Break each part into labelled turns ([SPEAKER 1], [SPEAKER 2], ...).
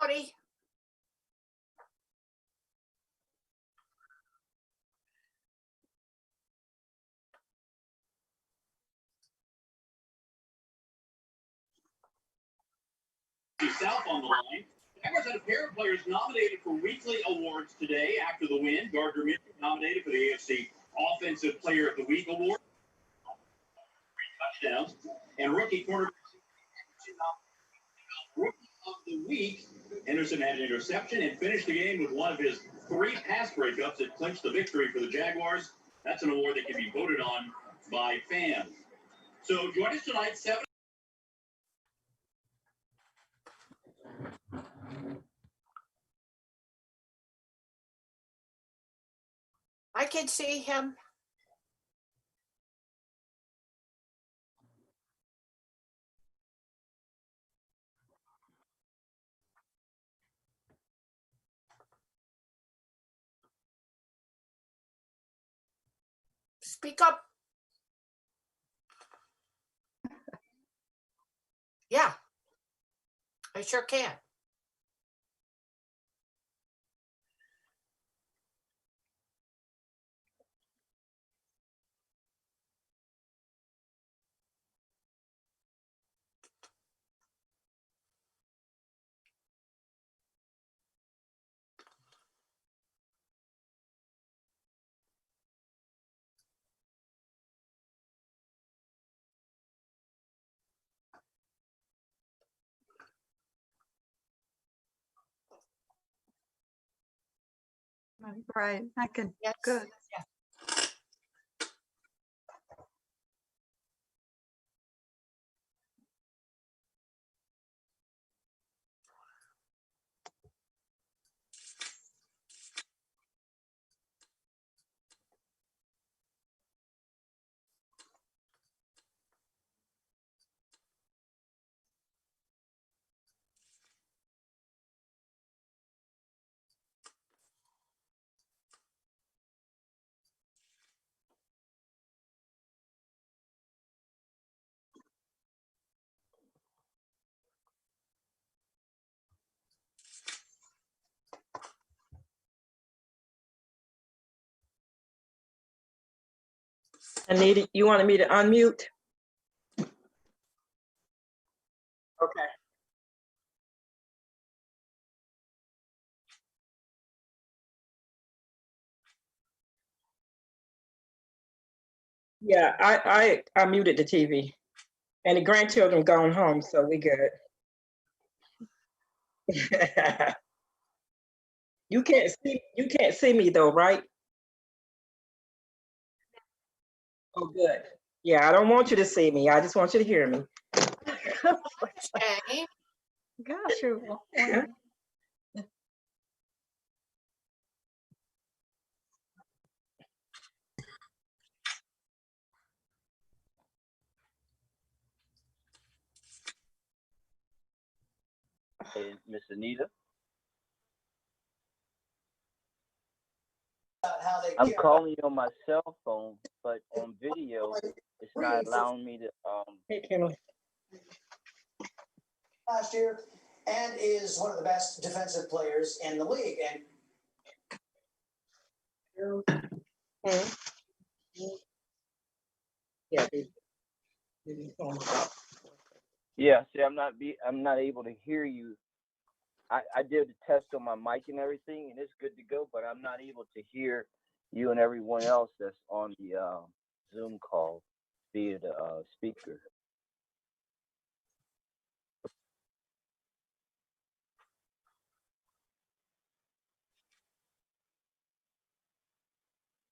[SPEAKER 1] Howdy.
[SPEAKER 2] South on the line. Jaguars had a pair of players nominated for weekly awards today after the win. Gardner Minshew nominated for the AFC Offensive Player of the Week award. 3 touchdowns. And rookie quarterback Rookie of the Week. Henderson had an interception and finished the game with one of his 3 pass breakups that clinched the victory for the Jaguars. That's an award that can be voted on by fans. So join us tonight, 7.
[SPEAKER 1] I can see him. Speak up. Yeah, I sure can.
[SPEAKER 3] Right, I can,
[SPEAKER 1] Yes.
[SPEAKER 3] good.
[SPEAKER 1] Yeah.
[SPEAKER 4] Anita, you wanted me to unmute? Okay. Yeah, I muted the TV, and the grandchildren gone home, so we good. You can't see me though, right? Oh, good. Yeah, I don't want you to see me. I just want you to hear me.
[SPEAKER 1] Okay.
[SPEAKER 3] Gosh, you're
[SPEAKER 4] Yeah.
[SPEAKER 5] Hey, Miss Anita. I'm calling you on my cell phone, but on video, it's not allowing me to.
[SPEAKER 4] Hey, Kenley.
[SPEAKER 6] Last year, and is one of the best defensive players in the league. And
[SPEAKER 4] Yeah.
[SPEAKER 5] Yeah, see, I'm not able to hear you. I did the test on my mic and everything, and it's good to go, but I'm not able to hear you and everyone else that's on the Zoom call via the speaker.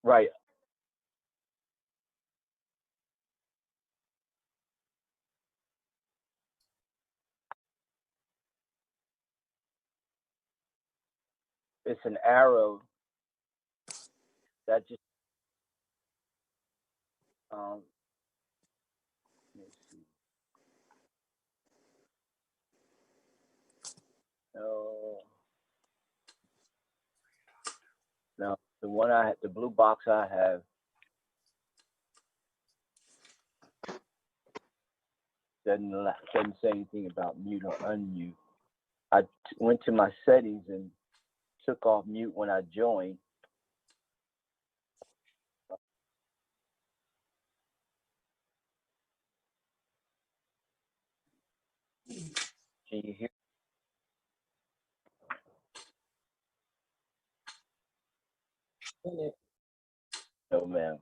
[SPEAKER 5] Right. It's an arrow that just let's see. No, the blue box I have doesn't say anything about mute or unmute. went to my settings and took off mute when I joined. Can you hear? No, ma'am.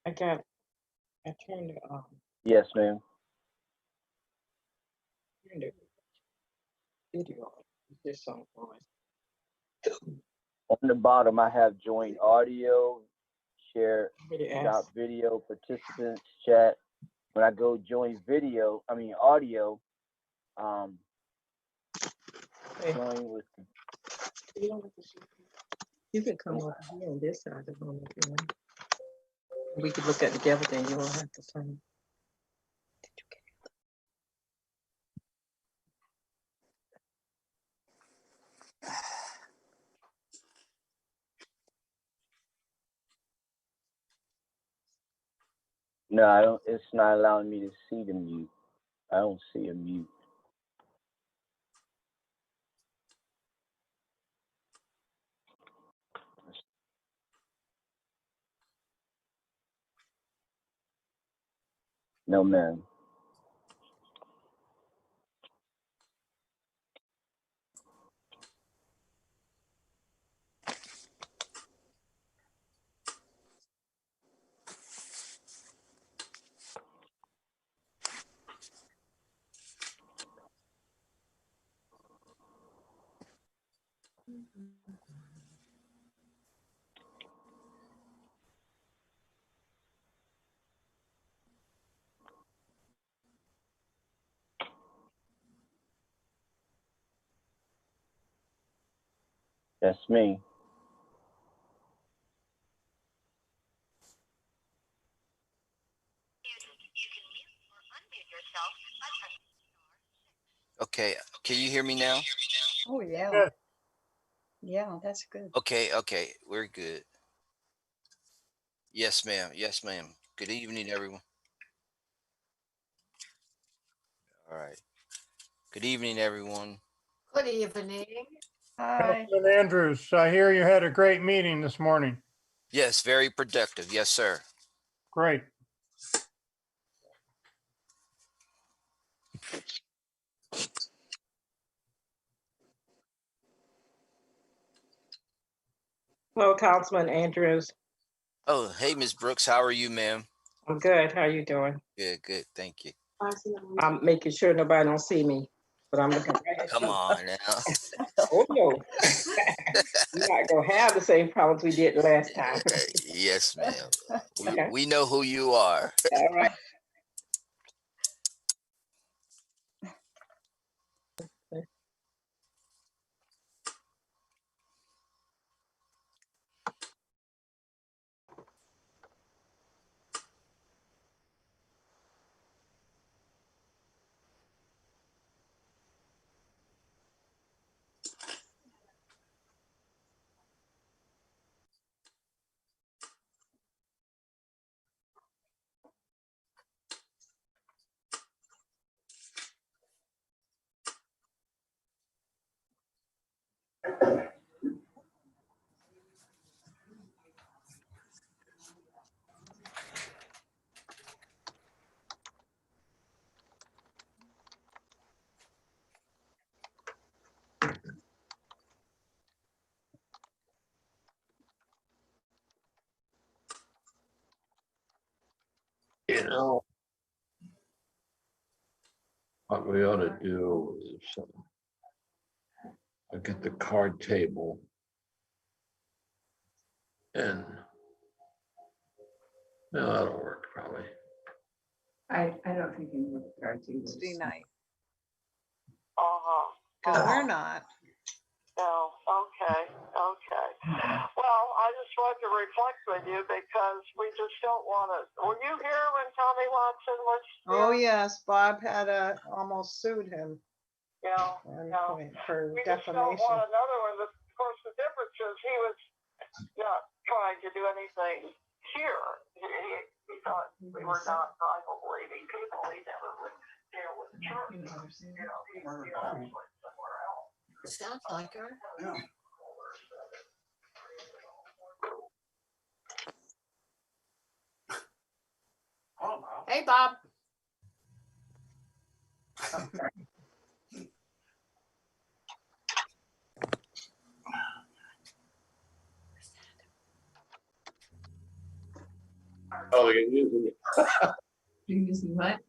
[SPEAKER 4] I turned
[SPEAKER 5] Yes, ma'am.
[SPEAKER 4] the video off. This song on.
[SPEAKER 5] On the bottom, I have join audio, share
[SPEAKER 4] Somebody
[SPEAKER 5] stop
[SPEAKER 4] asked.
[SPEAKER 5] video, participants, chat. When I go join audio,
[SPEAKER 4] Hey,
[SPEAKER 5] join with
[SPEAKER 4] you can come over here on this side of the room if you want. We could look at it together, then you don't have to turn.
[SPEAKER 5] No, I don't. It's not allowing me to see the mute. I don't see a mute. No, ma'am. That's me.
[SPEAKER 7] Okay, can you hear me now?
[SPEAKER 3] Oh, yeah.
[SPEAKER 8] Good.
[SPEAKER 3] Yeah, that's good.
[SPEAKER 7] Okay, we're good. Yes, ma'am. Yes, ma'am. Good evening, everyone. All right. Good evening, everyone.
[SPEAKER 1] Good evening.
[SPEAKER 3] Hi.
[SPEAKER 8] Councilman Andrews, I hear you had a great meeting this morning.
[SPEAKER 7] Yes, very productive. Yes, sir.
[SPEAKER 8] Great.
[SPEAKER 4] Hello, Councilman Andrews.
[SPEAKER 7] Oh, hey, Ms. Brooks. How are you, ma'am?
[SPEAKER 4] I'm good. How you doing?
[SPEAKER 7] Good. Thank you.
[SPEAKER 4] I'm making sure nobody don't see me, but I'm looking right at
[SPEAKER 7] Come
[SPEAKER 4] you.
[SPEAKER 7] on now.
[SPEAKER 4] Oh, no. We're not gonna have the same problems we did last time.
[SPEAKER 7] Yes, ma'am.
[SPEAKER 4] Okay.
[SPEAKER 7] We know who you are.
[SPEAKER 4] All right.
[SPEAKER 9] You know, what we ought to do is look at the card table. And no, that'll work probably.
[SPEAKER 3] I don't think you need the cards either.
[SPEAKER 10] Tuesday night.
[SPEAKER 3] Because we're not.
[SPEAKER 11] Oh, okay. Well, I just wanted to reflect with you because we just don't want to. Were you here when Tommy Watson was?
[SPEAKER 10] Oh,
[SPEAKER 11] here?
[SPEAKER 10] yes, Bob had almost sued him
[SPEAKER 11] Yeah.
[SPEAKER 10] at one
[SPEAKER 11] Yeah.
[SPEAKER 10] point for
[SPEAKER 11] We just don't
[SPEAKER 10] defamation.
[SPEAKER 11] want another one. Of course, the difference is he was not trying to do anything here. because we were not Bible-believing people. He never would deal with church. You know, he went somewhere else.
[SPEAKER 1] Sounds like her.
[SPEAKER 6] Yeah.
[SPEAKER 1] Hey, Bob.
[SPEAKER 9] Oh, they're using it.
[SPEAKER 3] You using what?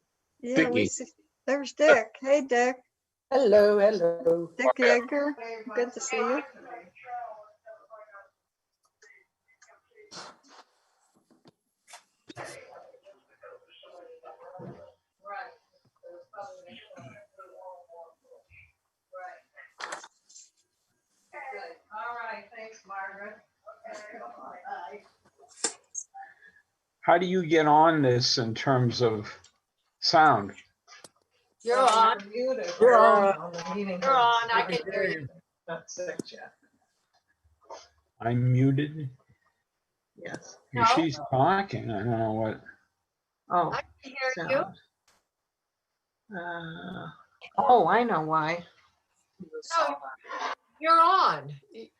[SPEAKER 10] Yeah, we
[SPEAKER 9] Vicky.
[SPEAKER 10] see, there's Dick. Hey, Dick.
[SPEAKER 4] Hello, hello.
[SPEAKER 10] Dick Yeager. Good to see you.
[SPEAKER 3] All right, thanks, Margaret.
[SPEAKER 12] How do you get on this in terms of sound?
[SPEAKER 1] You're on.
[SPEAKER 3] Muted.
[SPEAKER 4] You're on.
[SPEAKER 3] The meeting.
[SPEAKER 1] You're on. I can hear you.
[SPEAKER 3] Not sick yet.
[SPEAKER 12] I'm muted.
[SPEAKER 3] Yes.
[SPEAKER 1] No.
[SPEAKER 12] She's talking. I don't know what.
[SPEAKER 3] Oh.
[SPEAKER 1] I can hear you.
[SPEAKER 4] Oh, I know why.
[SPEAKER 1] No, you're on.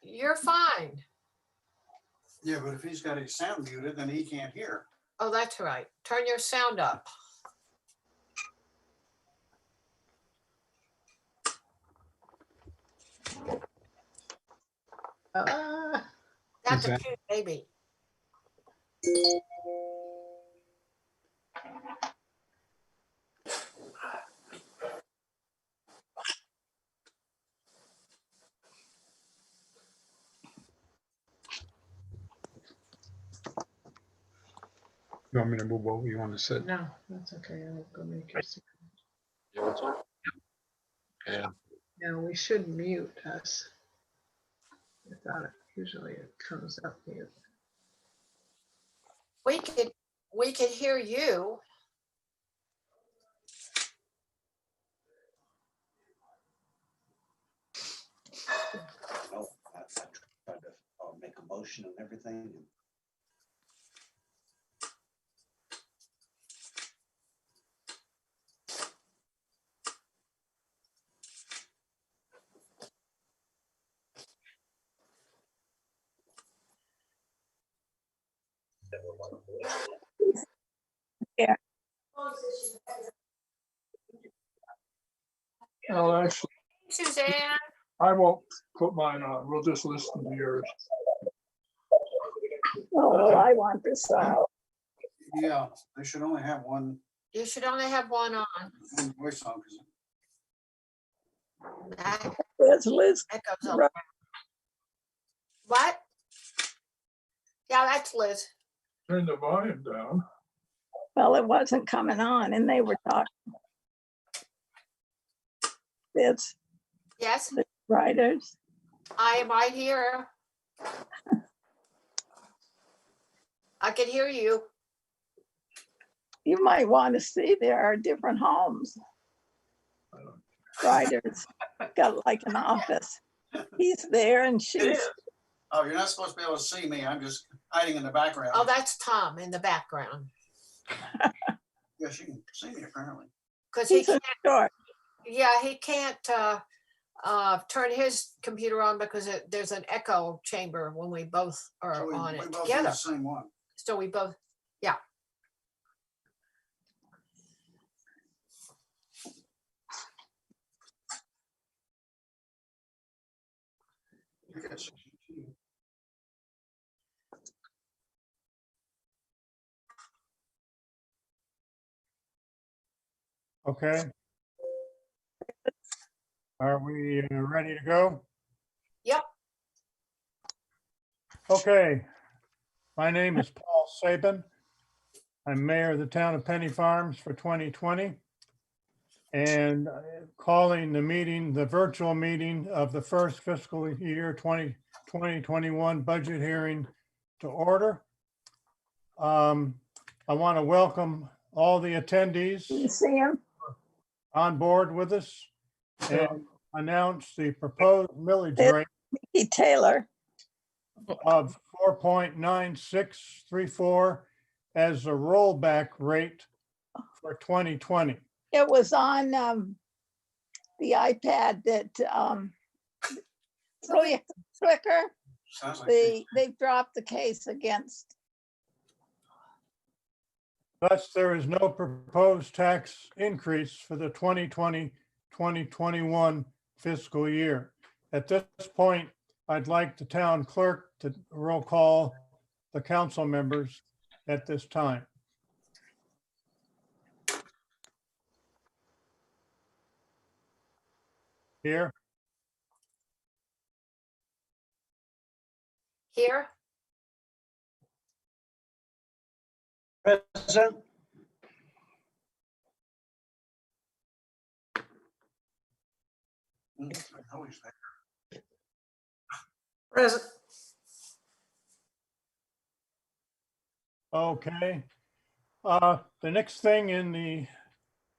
[SPEAKER 1] You're fine.
[SPEAKER 6] Yeah, but if he's got his sound muted, then he can't hear.
[SPEAKER 1] Oh, that's right. Turn your sound up. That's
[SPEAKER 12] Is
[SPEAKER 1] a
[SPEAKER 12] that-
[SPEAKER 1] cute baby.
[SPEAKER 12] You want me to move over? You want to sit?
[SPEAKER 3] No, that's okay. I'll go make your.
[SPEAKER 9] Yeah, what's on? Yeah.
[SPEAKER 3] No, we should mute us. I thought usually it comes up mute.
[SPEAKER 1] We could hear you.
[SPEAKER 6] Oh, I tried to make a motion and everything.
[SPEAKER 8] Oh, actually,
[SPEAKER 1] Suzanne.
[SPEAKER 8] I won't put mine on. We'll just listen to yours.
[SPEAKER 11] Oh, well, I want this out.
[SPEAKER 6] Yeah, they should only have one
[SPEAKER 1] You should only have one on.
[SPEAKER 6] voice on. 'Cause
[SPEAKER 1] That
[SPEAKER 11] That's Liz.
[SPEAKER 1] echoes a lot. What? Yeah, that's Liz.
[SPEAKER 8] Turn the volume down.
[SPEAKER 11] Well, it wasn't coming on and they were talking. It's
[SPEAKER 1] Yes,
[SPEAKER 11] writers.
[SPEAKER 1] I am right here. I can hear you.
[SPEAKER 11] You might want to see there are different homes. Writers got like an office. He's there and she's.
[SPEAKER 6] Oh, you're not supposed to be able to see me. I'm just hiding in the background.
[SPEAKER 1] Oh, that's Tom in the background.
[SPEAKER 6] Yes, you can see me apparently.
[SPEAKER 1] Because he
[SPEAKER 11] He's a
[SPEAKER 1] can't,
[SPEAKER 11] short.
[SPEAKER 1] yeah, he can't turn his computer on because there's an echo chamber when we both
[SPEAKER 6] So
[SPEAKER 1] are
[SPEAKER 6] we
[SPEAKER 1] on it
[SPEAKER 6] both use
[SPEAKER 1] together.
[SPEAKER 6] the same one.
[SPEAKER 1] So we both, yeah.
[SPEAKER 6] You got 62.
[SPEAKER 8] Okay. Are we ready to go?
[SPEAKER 1] Yep.
[SPEAKER 8] Okay. My name is Paul Sabin. I'm mayor of the town of Penny Farms for 2020. And calling the meeting, the virtual meeting of the first fiscal year 2021 budget hearing to order. I want to welcome all the attendees
[SPEAKER 11] You see him?
[SPEAKER 8] on board with us and announce the proposed millage rate
[SPEAKER 11] Mickey Taylor.
[SPEAKER 8] of 4.9634 as the rollback rate for 2020?
[SPEAKER 13] It was on the iPad that Slicker, they've dropped the case against.
[SPEAKER 8] Thus, there is no proposed tax increase for the 2020-2021 fiscal year. At this point, I'd like the town clerk to roll call the council members at this time. Here,
[SPEAKER 1] Here,
[SPEAKER 6] Present. Present.
[SPEAKER 8] okay. The next thing in the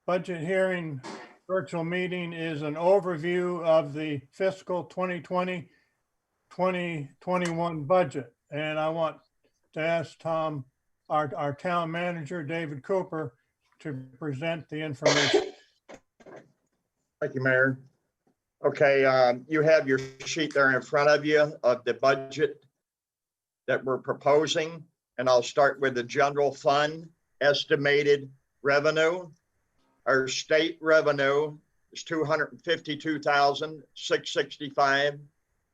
[SPEAKER 8] budget hearing virtual meeting is an overview of the fiscal 2020-2021 budget. And I want to ask Tom, our town manager, David Cooper, to present the information.
[SPEAKER 14] Thank you, Mayor. Okay, you have your sheet there in front of you of the budget that we're proposing. And I'll start with the general fund estimated revenue. Our state revenue is $252,665.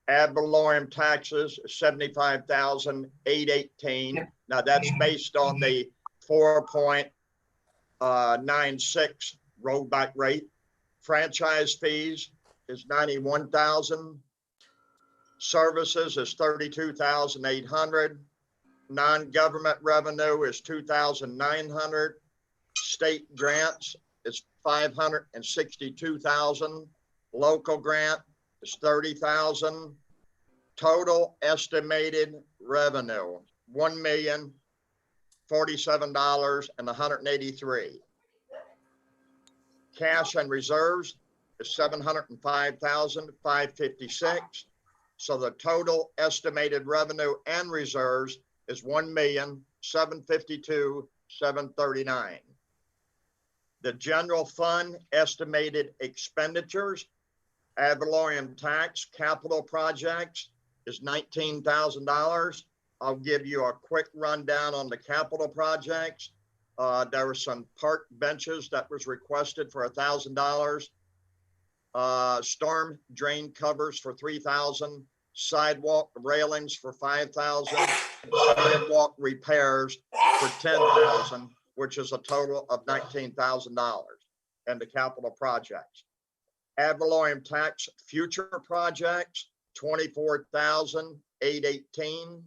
[SPEAKER 14] Ad valorem taxes, $75,818. Now that's based on the 4.96 rollback rate. Franchise fees is 91,000. Services is 32,800. Non-government revenue is 2,900. State grants is 562,000. Local grant is 30,000. Total estimated revenue, $1,047,183. Cash and reserves is 705,556. So the total estimated revenue and reserves is 1,752,739. The general fund estimated expenditures, ad valorem tax, capital projects is $19,000. I'll give you a quick rundown on the capital projects. There were some park benches that was requested for $1,000. Storm drain covers for $3,000. Sidewalk railings for $5,000. Sidewalk repairs for $10,000, which is a total of $19,000 in the capital projects. Ad valorem tax future projects, $24,818.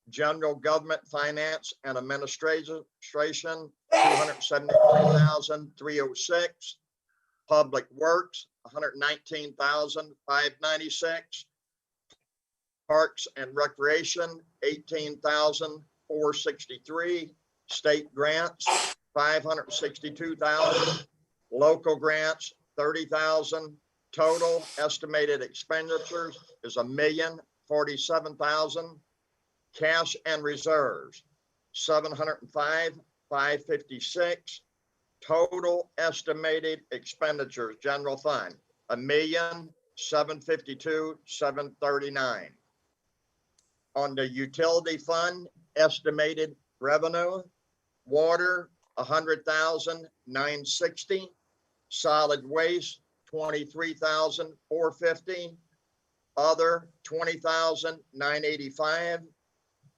[SPEAKER 14] General government finance and administration, $273,306. Public works, $119,596. Parks and recreation, $18,463. State grants, $562,000. Local grants, $30,000. Total estimated expenditures is $1,047,000. Cash and reserves, $705,556. Total estimated expenditures, general fund, $1,752,739. On the utility fund, estimated revenue, water, $100,960. Solid waste, $23,450. Other, $20,985.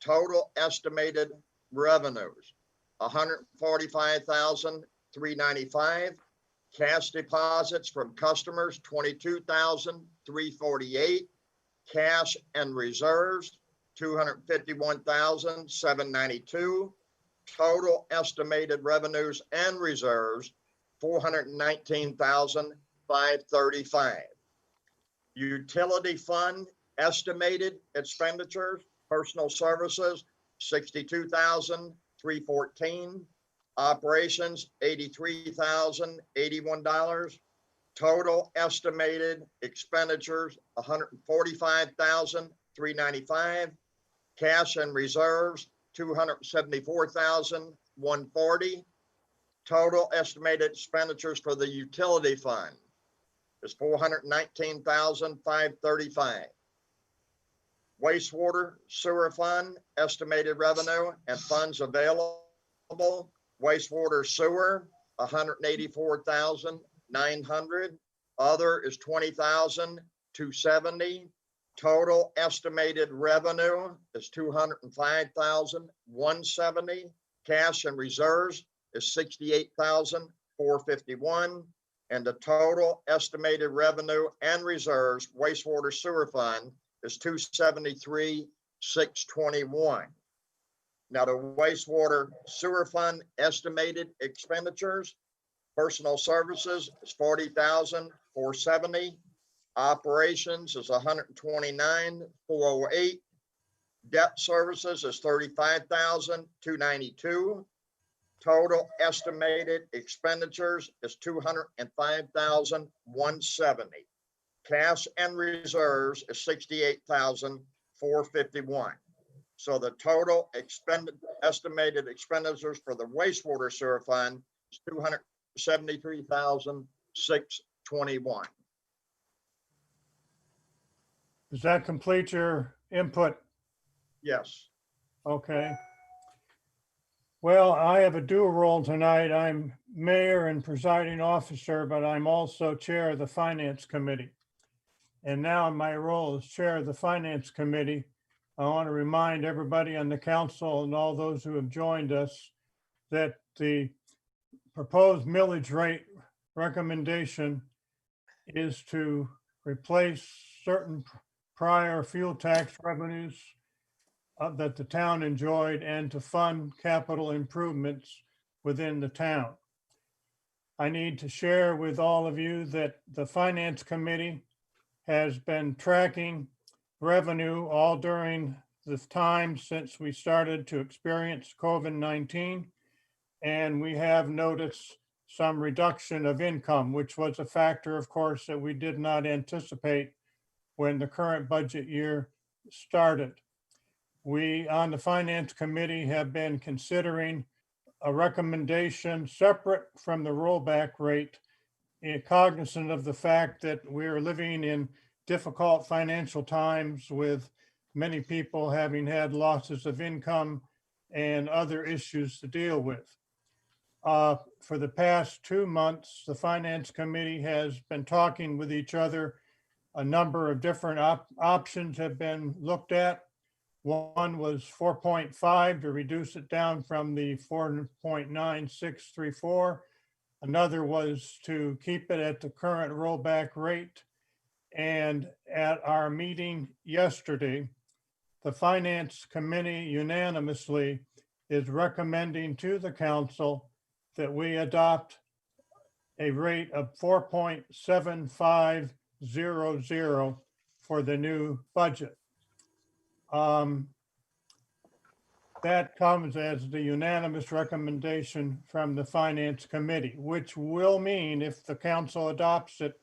[SPEAKER 14] Total estimated revenues, $145,395. Cash deposits from customers, $22,348. Cash and reserves, $251,792. Total estimated revenues and reserves, $419,535. Utility fund estimated expenditures, personal services, $62,314. Operations, $83,081. Total estimated expenditures, $145,395. Cash and reserves, $274,140. Total estimated expenditures for the utility fund is $419,535. Wastewater sewer fund, estimated revenue and funds available. Wastewater sewer, $184,900. Other is $20,270. Total estimated revenue is $205,170. Cash and reserves is $68,451. And the total estimated revenue and reserves wastewater sewer fund is $273,621. Now the wastewater sewer fund estimated expenditures, personal services is $40,470. Operations is $129,408. Debt services is $35,292. Total estimated expenditures is $205,170. Cash and reserves is $68,451. So the total estimated expenditures for the wastewater sewer fund is $273,621.
[SPEAKER 8] Does that complete your input?
[SPEAKER 14] Yes.
[SPEAKER 8] Okay. Well, I have a dual role tonight. I'm mayor and presiding officer, but I'm also chair of the finance committee. And now in my role as chair of the finance committee, I want to remind everybody on the council and all those who have joined us that the proposed millage rate recommendation is to replace certain prior fuel tax revenues that the town enjoyed and to fund capital improvements within the town. I need to share with all of you that the finance committee has been tracking revenue all during the time since we started to experience COVID-19. And we have noticed some reduction of income, which was a factor, of course, that we did not anticipate when the current budget year started. We on the finance committee have been considering a recommendation separate from the rollback rate, cognizant of the fact that we're living in difficult financial times with many people having had losses of income and other issues to deal with. For the past 2 months, the finance committee has been talking with each other. A number of different options have been looked at. One was 4.5 to reduce it down from the 4.9634. Another was to keep it at the current rollback rate. And at our meeting yesterday, the finance committee unanimously is recommending to the council that we adopt a rate of 4.7500 for the new budget. That comes as the unanimous recommendation from the finance committee, which will mean if the council adopts it,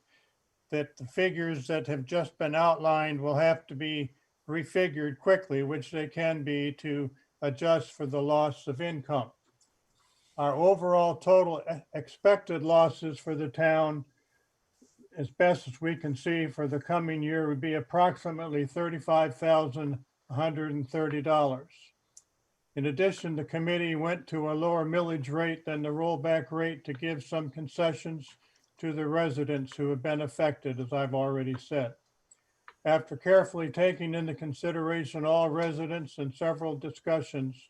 [SPEAKER 8] that the figures that have just been outlined will have to be refigured quickly, which they can be to adjust for the loss of income. Our overall total expected losses for the town, as best as we can see for the coming year, would be approximately $35,130. In addition, the committee went to a lower millage rate than the rollback rate to give some concessions to the residents who have been affected, as I've already said. After carefully taking into consideration all residents and several discussions,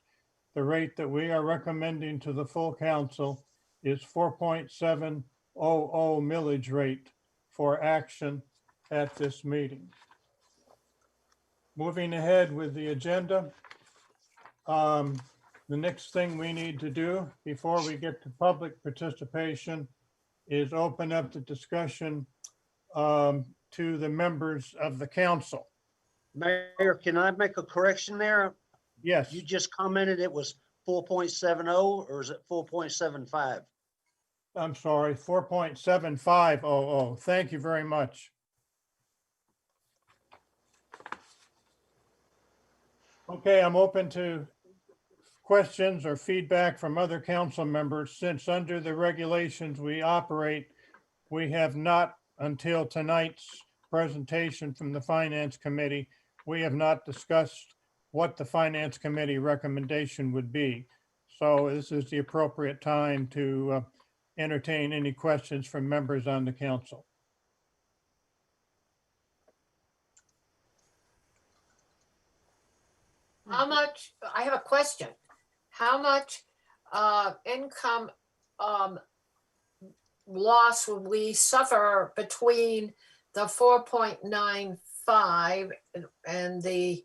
[SPEAKER 8] the rate that we are recommending to the full council is 4.700 millage rate for action at this meeting. Moving ahead with the agenda, the next thing we need to do before we get to public participation is open up the discussion to the members of the council.
[SPEAKER 15] Mayor, can I make a correction there?
[SPEAKER 8] Yes.
[SPEAKER 15] You just commented it was 4.70 or is it 4.75?
[SPEAKER 8] I'm sorry, 4.7500. Thank you very much. Okay, I'm open to questions or feedback from other council members, since under the regulations we operate, we have not, until tonight's presentation from the Finance Committee, we have not discussed what the Finance Committee recommendation would be. So this is the appropriate time to entertain any questions from members on the council.
[SPEAKER 1] How much, I have a question. How much income loss would we suffer between the 4.95 and the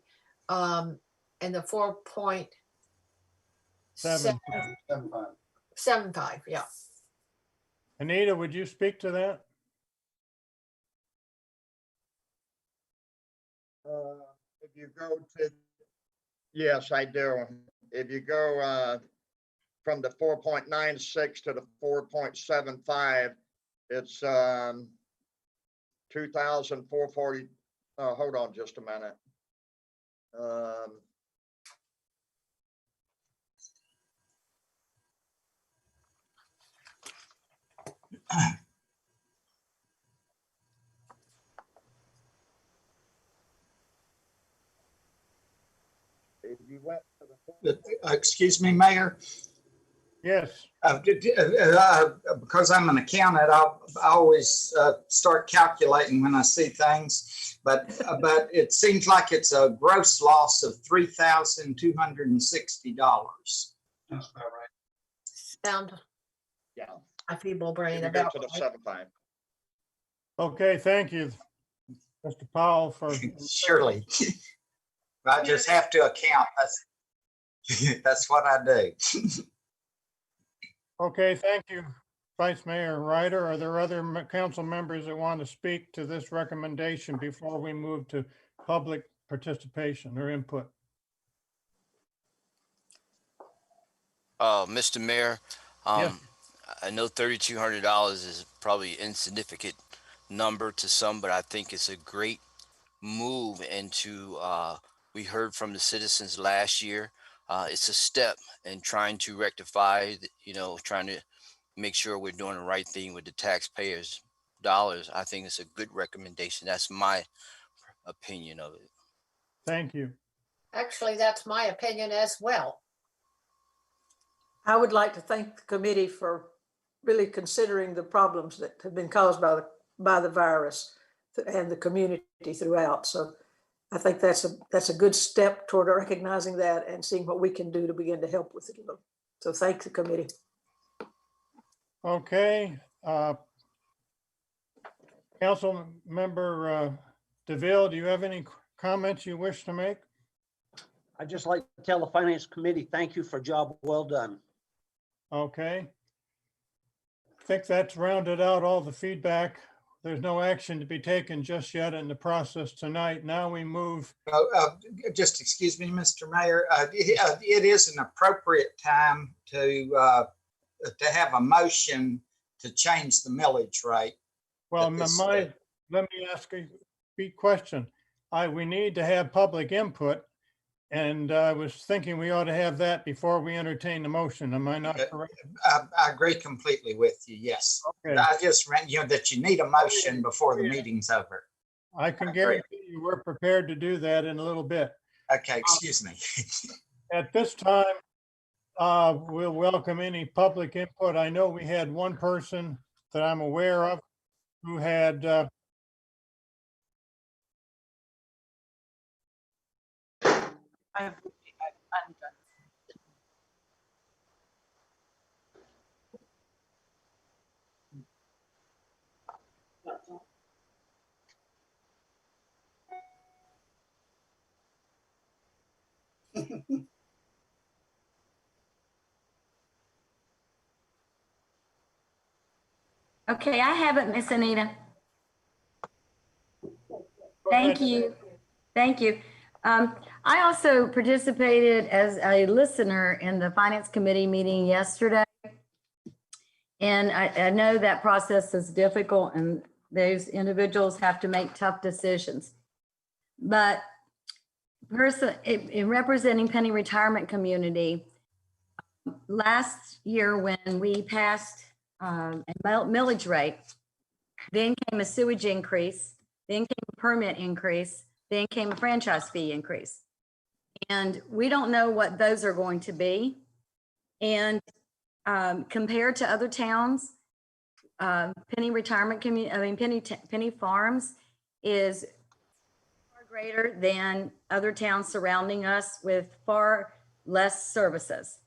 [SPEAKER 1] 4.75? Yeah.
[SPEAKER 8] Anita, would you speak to that?
[SPEAKER 14] If you go to, yes, I do. If you go from the 4.96 to the 4.75, it's 2,440. Hold on just a minute. If you went to the
[SPEAKER 16] Excuse me, Mayor.
[SPEAKER 8] Yes.
[SPEAKER 16] Because I'm an accountant, I always start calculating when I see things. But it seems like it's a gross loss of $3,260. That's about right.
[SPEAKER 1] Sound,
[SPEAKER 14] yeah,
[SPEAKER 1] a feeble brain
[SPEAKER 14] if you go
[SPEAKER 1] about.
[SPEAKER 14] to the 7.5.
[SPEAKER 8] Okay, thank you, Mr. Powell, for.
[SPEAKER 16] Surely. I just have to account. That's what I do.
[SPEAKER 8] Okay, thank you, Vice Mayor Ryder. Are there other council members that want to speak to this recommendation before we move to public participation or input?
[SPEAKER 7] Mr. Mayor,
[SPEAKER 8] Yes.
[SPEAKER 7] I know $3,200 is probably an insignificant number to some, but I think it's a great move into, we heard from the citizens last year. It's a step in trying to rectify, trying to make sure we're doing the right thing with the taxpayers' dollars. I think it's a good recommendation. That's my opinion of it.
[SPEAKER 8] Thank you.
[SPEAKER 1] Actually, that's my opinion as well.
[SPEAKER 4] I would like to thank the committee for really considering the problems that have been caused by the virus and the community throughout. So I think that's a good step toward recognizing that and seeing what we can do to begin to help with it a little. So thank the committee.
[SPEAKER 8] Okay. Council Member DeVille, do you have any comments you wish to make?
[SPEAKER 15] I'd just like to tell the Finance Committee, thank you for a job well done.
[SPEAKER 8] Okay. I think that's rounded out all the feedback. There's no action to be taken just yet in the process tonight. Now we move.
[SPEAKER 16] Just excuse me, Mr. Mayor. It is an appropriate time to have a motion to change the millage rate.
[SPEAKER 8] Well, let me ask a big question. We need to have public input, and I was thinking we ought to have that before we entertain the motion. Am I not correct?
[SPEAKER 16] I agree completely with you. Yes.
[SPEAKER 8] Okay.
[SPEAKER 16] I just read that you need a motion before the meeting's over.
[SPEAKER 8] I can guarantee you we're prepared to do that in a little bit.
[SPEAKER 16] Okay, excuse me.
[SPEAKER 8] At this time, we'll welcome any public input. I know we had one person that I'm aware of who had
[SPEAKER 17] Okay, I have it, Miss Anita. Thank you. Thank you. I also participated as a listener in the Finance Committee meeting yesterday. And I know that process is difficult and those individuals have to make tough decisions. But in representing Penny Retirement Community, last year when we passed a millage rate, then came a sewage increase, then came a permit increase, then came a franchise fee increase. And we don't know what those are going to be. And compared to other towns, Penny Retirement Community, I mean, Penny Farms is far greater than other towns surrounding us with far less services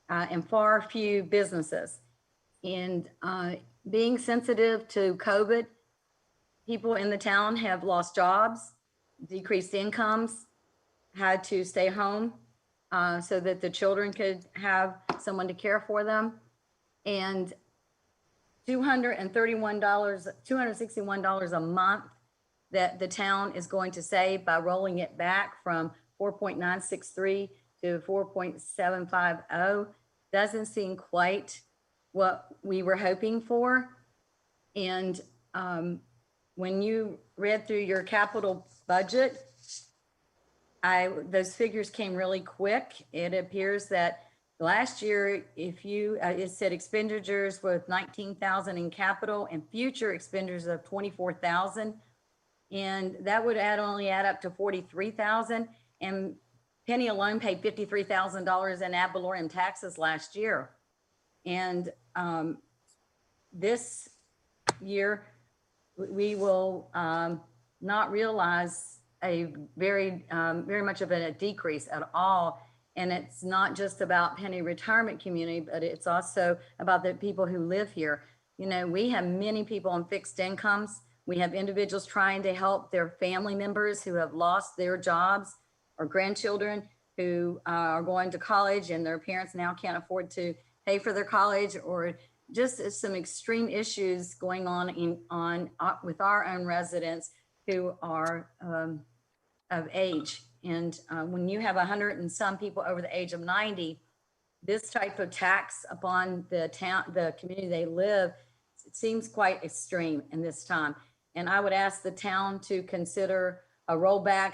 [SPEAKER 17] and far few businesses. And being sensitive to COVID, people in the town have lost jobs, decreased incomes, had to stay home so that the children could have someone to care for them. And $261 a month that the town is going to save by rolling it back from 4.963 to 4.750 doesn't seem quite what we were hoping for. And when you read through your capital budget, those figures came really quick. It appears that last year, if you, it said expenditures with 19,000 in capital and future expenditures of 24,000. And that would only add up to 43,000. And Penny alone paid $53,000 in ad valorem taxes last year. And this year, we will not realize a very much of a decrease at all. And it's not just about Penny Retirement Community, but it's also about the people who live here. You know, we have many people on fixed incomes. We have individuals trying to help their family members who have lost their jobs, or grandchildren who are going to college and their parents now can't afford to pay for their college, or just some extreme issues going on with our own residents who are of age. And when you have 100 and some people over the age of 90, this type of tax upon the town, the community they live, it seems quite extreme in this time. And I would ask the town to consider a rollback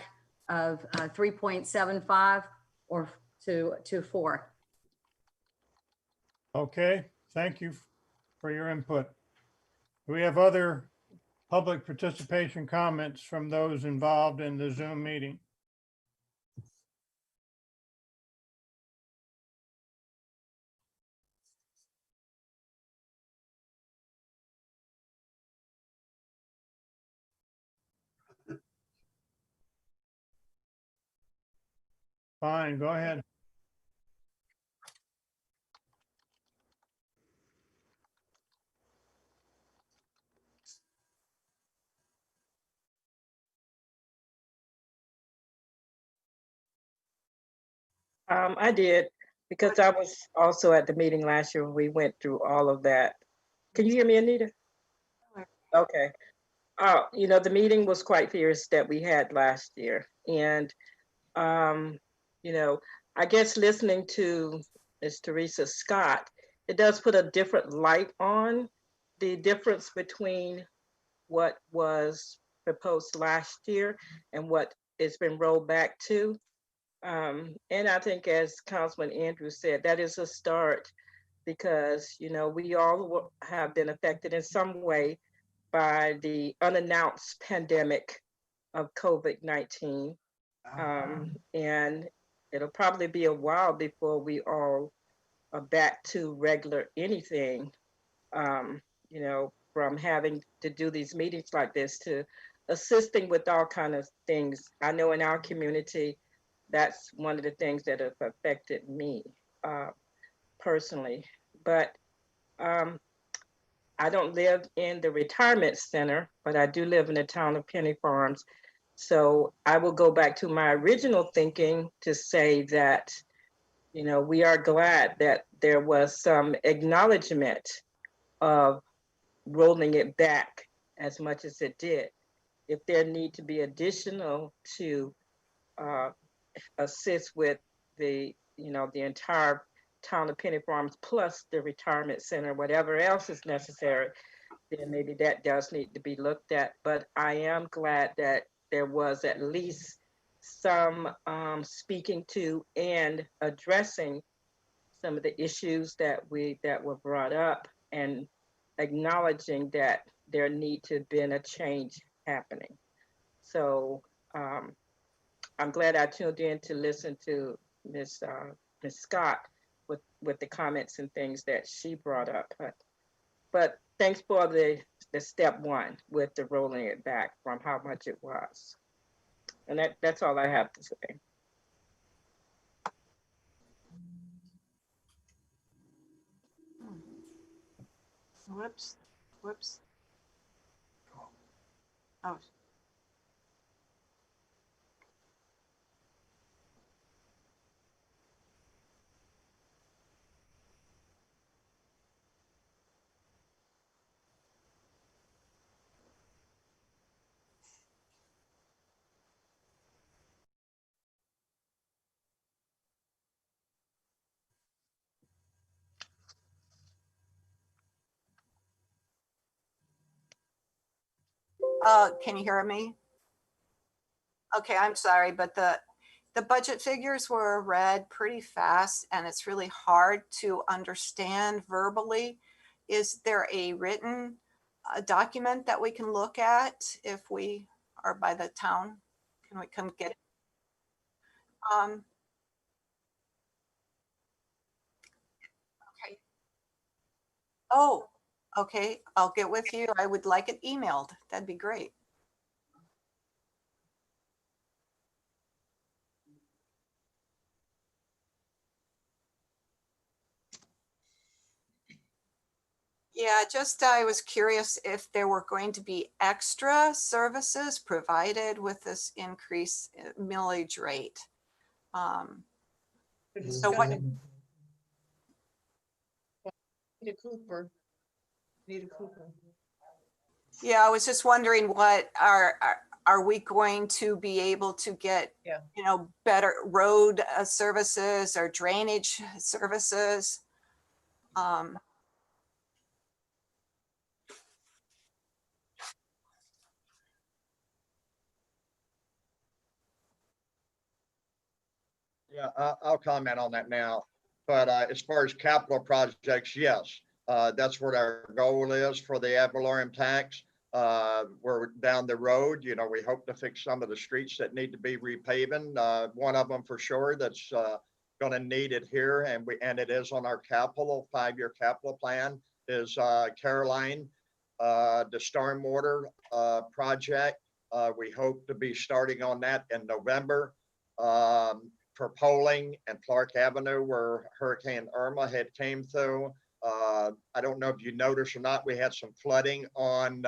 [SPEAKER 17] of 3.75 or to 4.
[SPEAKER 8] Okay, thank you for your input. Do we have other public participation comments from those involved in the Zoom meeting? Fine, go ahead.
[SPEAKER 18] I did, because I was also at the meeting last year when we went through all of that. Can you hear me, Anita? Okay. You know, the meeting was quite fierce that we had last year. And, you know, I guess listening to Ms. Teresa Scott, it does put a different light on the difference between what was proposed last year and what it's been rolled back to. And I think, as Councilman Andrews said, that is a start, because, you know, we all have been affected in some way by the unannounced pandemic of COVID-19. And it'll probably be a while before we all are back to regular anything, you know, from having to do these meetings like this to assisting with all kinds of things. I know in our community, that's one of the things that have affected me personally. But I don't live in the retirement center, but I do live in the town of Penny Farms. So I will go back to my original thinking to say that, you know, we are glad that there was some acknowledgement of rolling it back as much as it did. If there need to be additional to assist with the, you know, the entire town of Penny Farms plus the retirement center, whatever else is necessary, then maybe that does need to be looked at. But I am glad that there was at least some speaking to and addressing some of the issues that were brought up and acknowledging that there need to have been a change happening. So I'm glad I tuned in to listen to Ms. Scott with the comments and things that she brought up. But thanks for the step one with the rolling it back from how much it was. And that's all I have to say.
[SPEAKER 19] Whoops, whoops. Oh. Can you hear me? Okay, I'm sorry, but the budget figures were read pretty fast and it's really hard to understand verbally. Is there a written document that we can look at if we are by the town? Can we come get it? Okay. Oh, okay. I'll get with you. I would like it emailed. That'd be great. Yeah, just I was curious if there were going to be extra services provided with this increase millage rate. So what?
[SPEAKER 1] Nita Cooper. Nita Cooper.
[SPEAKER 19] Yeah, I was just wondering what are we going to be able to get, you know, better road services or drainage services?
[SPEAKER 14] Yeah, I'll comment on that now. But as far as capital projects, yes, that's what our goal is for the ad valorem tax. We're down the road, you know, we hope to fix some of the streets that need to be repaving. One of them for sure that's going to need it here, and it is on our capital 5-year capital plan is Caroline, the stormwater project. We hope to be starting on that in November. For Poling and Clark Avenue where Hurricane Irma had came through. I don't know if you noticed or not, we had some flooding on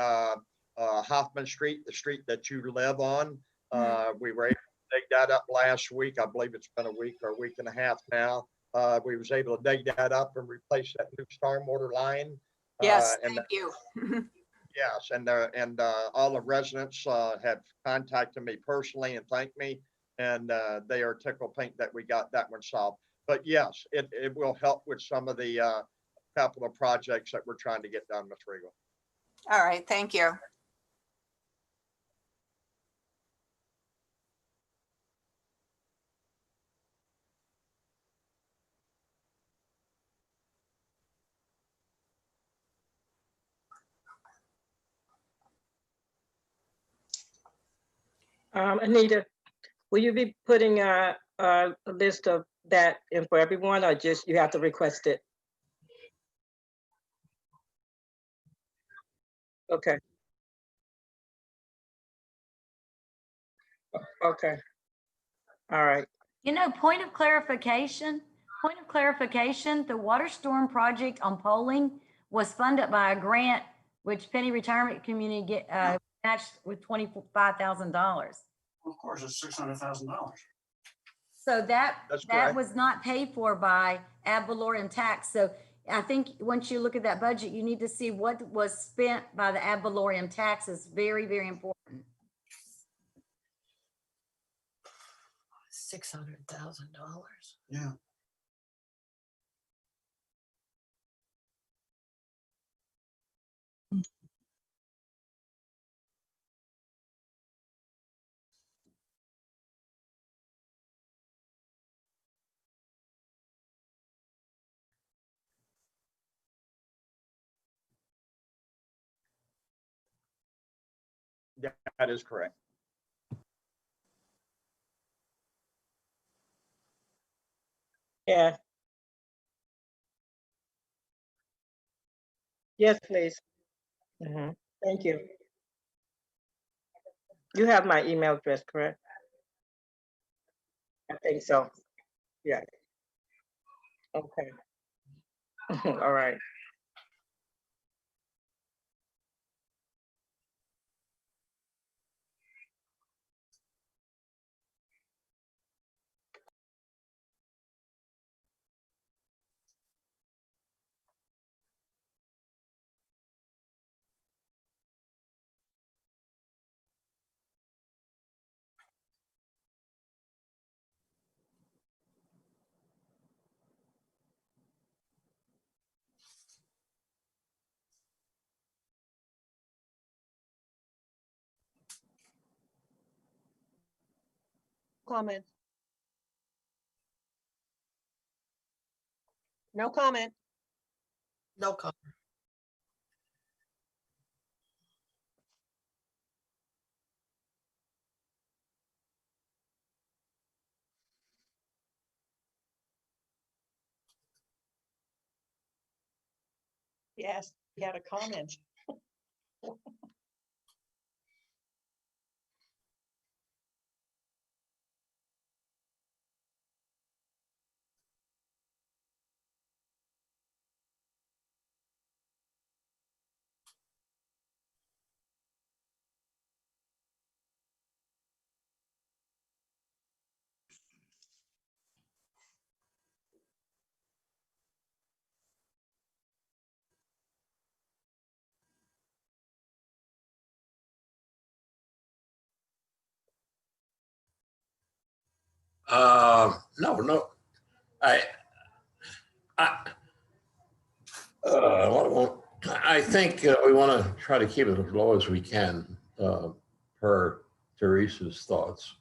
[SPEAKER 14] Hoffman Street, the street that you live on. We were able to dig that up last week. I believe it's been a week or a week and a half now. We was able to dig that up and replace that new stormwater line.
[SPEAKER 19] Yes, thank you.
[SPEAKER 14] Yes, and all the residents have contacted me personally and thanked me. And they are tickled pink that we got that one solved. But yes, it will help with some of the capital projects that we're trying to get done, Ms. Regal.
[SPEAKER 19] All right, thank you.
[SPEAKER 18] Anita, will you be putting a list of that in for everyone, or just you have to request it? Okay. Okay. All right.
[SPEAKER 17] You know, point of clarification, the water storm project on Poling was funded by a grant, which Penny Retirement Community matched with $25,000.
[SPEAKER 15] Of course, it's $600,000.
[SPEAKER 17] So that
[SPEAKER 14] correct.
[SPEAKER 17] was not paid for by ad valorem tax. So I think once you look at that budget, you need to see what was spent by the ad valorem tax is very, very important.
[SPEAKER 1] $600,000.
[SPEAKER 15] Yeah.
[SPEAKER 14] That is correct.
[SPEAKER 18] Yeah. Yes, please. Thank you. You have my email address, correct? I think so. Yeah. Okay. All right.
[SPEAKER 20] Comment. No comment.
[SPEAKER 1] No comment.
[SPEAKER 20] Yes, you had a comment.
[SPEAKER 9] No. I, I think we want to try to keep it as low as we can, per Teresa's thoughts.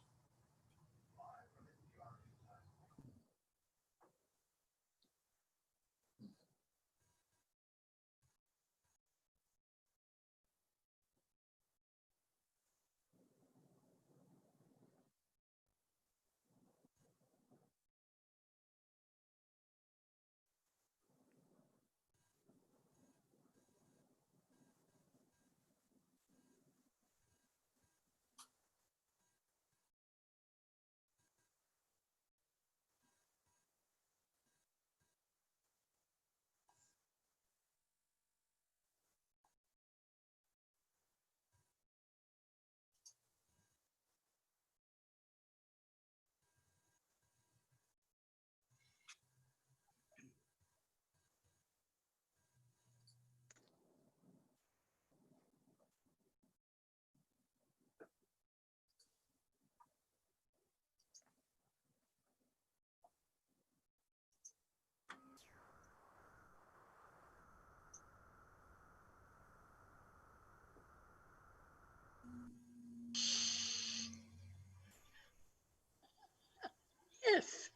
[SPEAKER 13] Yes.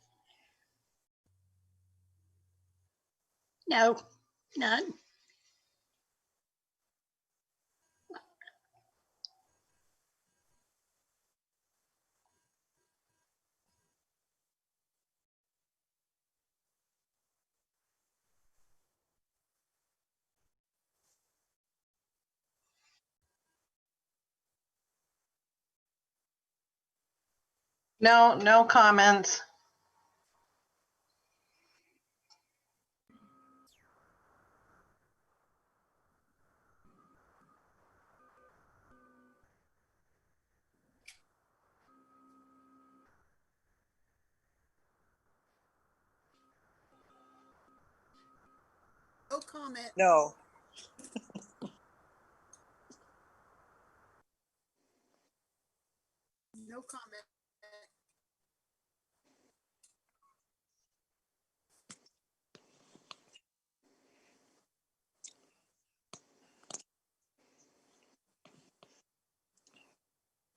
[SPEAKER 13] No, none.
[SPEAKER 20] No comments.
[SPEAKER 13] No comment.
[SPEAKER 20] No.
[SPEAKER 13] No comment.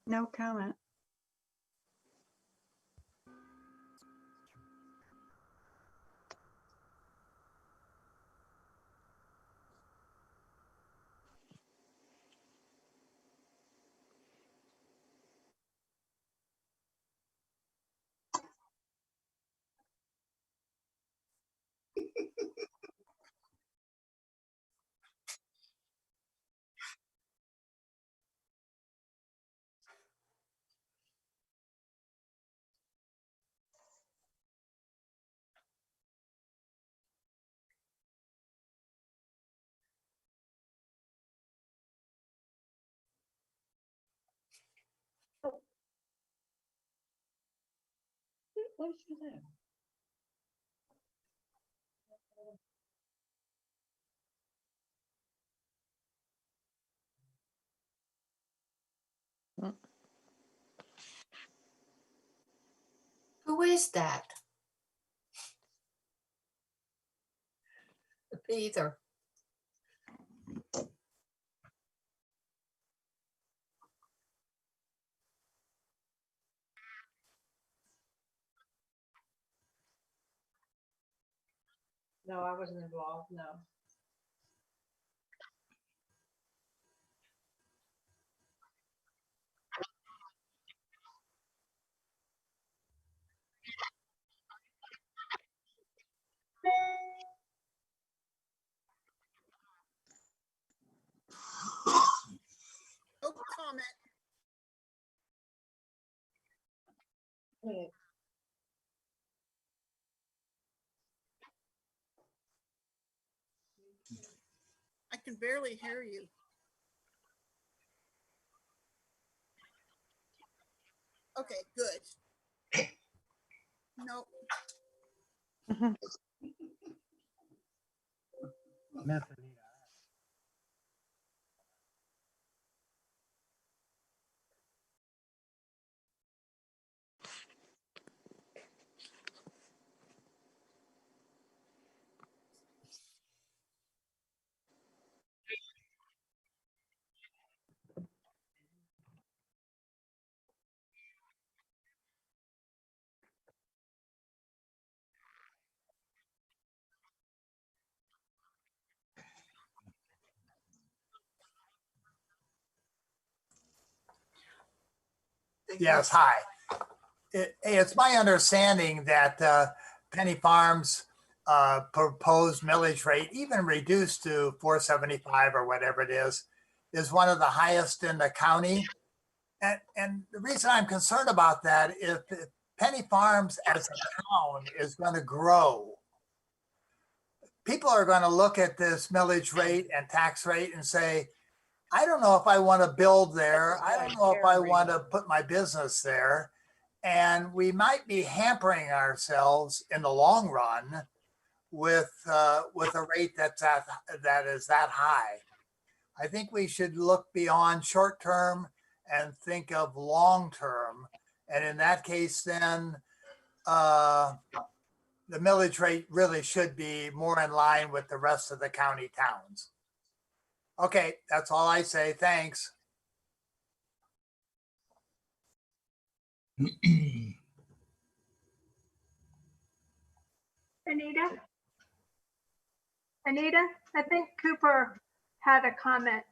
[SPEAKER 13] No comment.
[SPEAKER 15] place is that?
[SPEAKER 1] Who is that? Me either.
[SPEAKER 18] No, I wasn't involved, no.
[SPEAKER 13] No comment. I can barely hear you. Okay, good. Nope.
[SPEAKER 16] Yes, hi. It's my understanding that Penny Farms proposed millage rate, even reduced to 475 or whatever it is one of the highest in the county. And the reason I'm concerned about that is if Penny Farms as a town is going to grow, people are going to look at this millage rate and tax rate and say, I don't know if I want to build there. I don't know if I want to put my business there. And we might be hampering ourselves in the long run with a rate that is that high. I think we should look beyond short term and think of long term. And in that case, then the millage rate really should be more in line with the rest of the county towns. Okay, that's all I say. Thanks.
[SPEAKER 21] Anita, I think Cooper had a comment.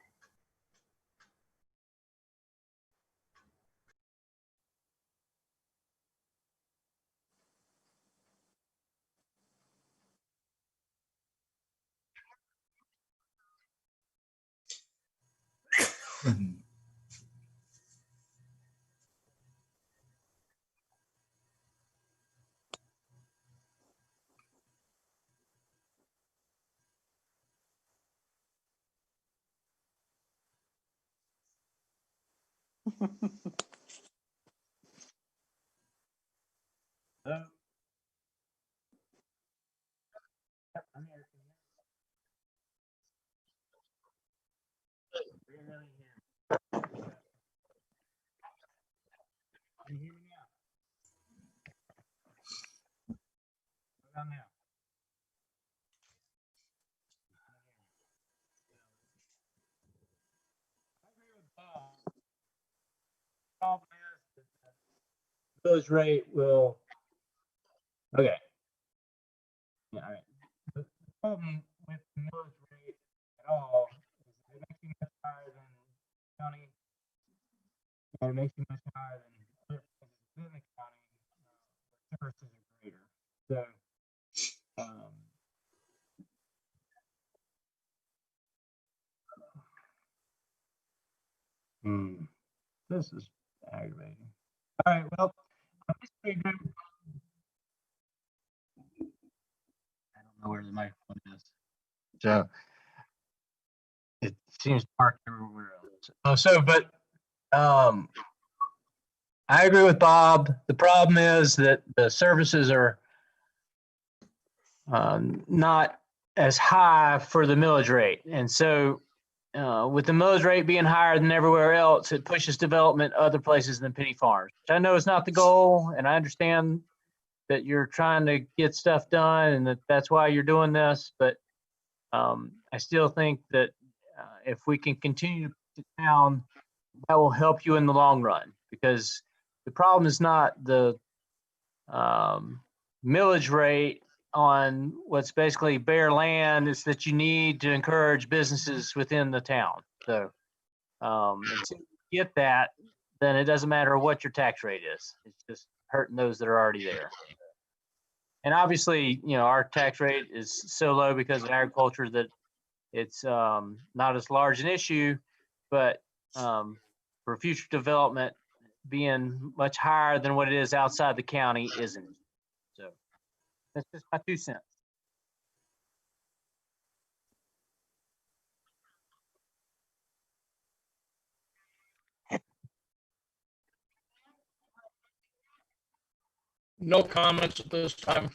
[SPEAKER 22] Millage rate will, okay. Yeah, all right. The problem with the millage rate at all is that it makes you much higher than county, and it makes you much higher than other places within the county where services are greater. So, this is aggravating. All right, well, I'm just saying, I don't know where the microphone is. So it seems to park everywhere else. Oh, so, but I agree with Bob. The problem is that the services are not as high for the millage rate. And so with the millage rate being higher than everywhere else, it pushes development other places than Penny Farms. Which I know is not the goal, and I understand that you're trying to get stuff done and that's why you're doing this. But I still think that if we can continue to put it down, that will help you in the long run, because the problem is not the millage rate on what's basically bare land. It's that you need to encourage businesses within the town. So until you get that, then it doesn't matter what your tax rate is. It's just hurting those that are already there. And obviously, you know, our tax rate is so low because of agriculture that it's not as large an issue, but for future development, being much higher than what it is outside the county isn't. So that's just my 2 cents.
[SPEAKER 2] No comments at this time.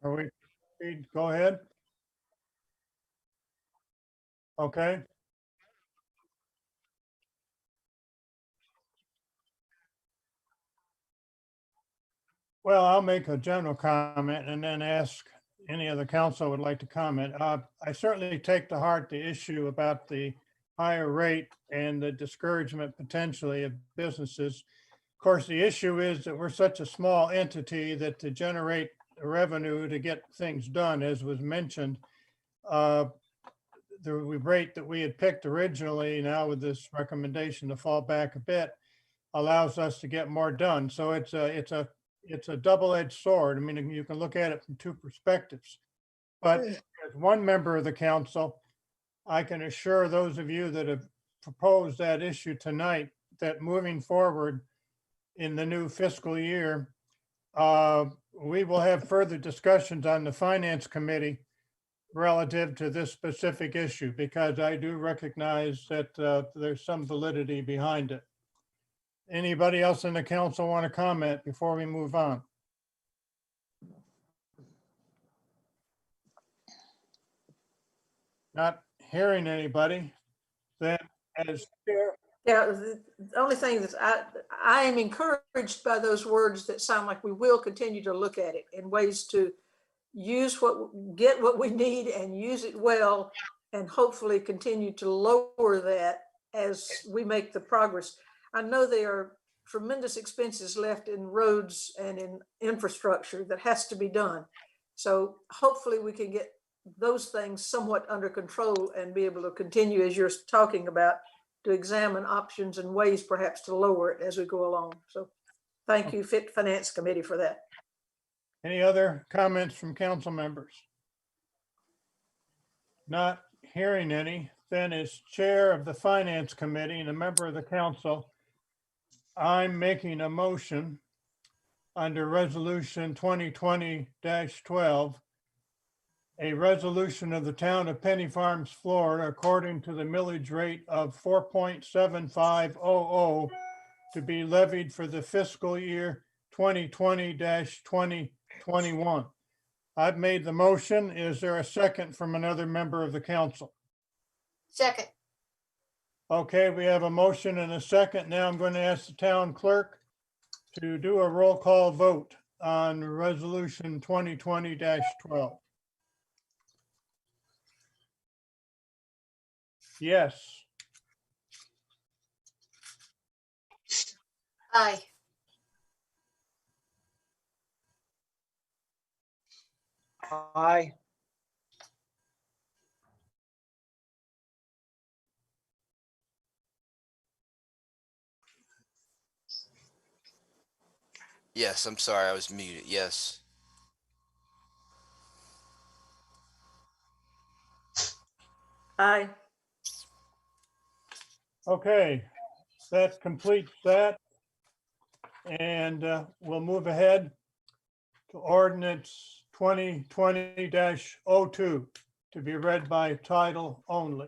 [SPEAKER 8] Are we, go ahead. Okay. Well, I'll make a general comment and then ask any of the council would like to comment. I certainly take to heart the issue about the higher rate and the discouragement potentially of businesses. Of course, the issue is that we're such a small entity that to generate revenue to get things done, as was mentioned, the rate that we had picked originally, now with this recommendation to fall back a bit, allows us to get more done. So it's a double-edged sword. I mean, you can look at it from two perspectives. But as one member of the council, I can assure those of you that have proposed that issue tonight that moving forward in the new fiscal year, we will have further discussions on the Finance Committee relative to this specific issue, because I do recognize that there's some validity behind it. Anybody else in the council want to comment before we move on? Not hearing anybody, then as chair.
[SPEAKER 4] Yeah, the only thing that I am encouraged by those words that sound like we will continue to look at it in ways to get what we need and use it well, and hopefully continue to lower that as we make the progress. I know there are tremendous expenses left in roads and in infrastructure that has to be done. So hopefully we can get those things somewhat under control and be able to continue, as you're talking about, to examine options and ways perhaps to lower it as we go along. So thank you, Finance Committee, for that.
[SPEAKER 8] Any other comments from council members? Not hearing any, then as chair of the Finance Committee and a member of the council, I'm making a motion under Resolution 2020-12, a resolution of the town of Penny Farms, Florida, according to the millage rate of 4.7500 to be levied for the fiscal year 2020-2021. I've made the motion. Is there a second from another member of the council?
[SPEAKER 1] Second.
[SPEAKER 8] Okay, we have a motion and a second. Now I'm going to ask the town clerk to do a roll call vote on resolution 2020-12. Yes.
[SPEAKER 1] Aye.
[SPEAKER 15] Aye.
[SPEAKER 7] Yes, I'm sorry, I was muted. Yes.
[SPEAKER 4] Aye.
[SPEAKER 8] Okay, that completes that. And we'll move ahead to ordinance 2020-02 to be read by title only.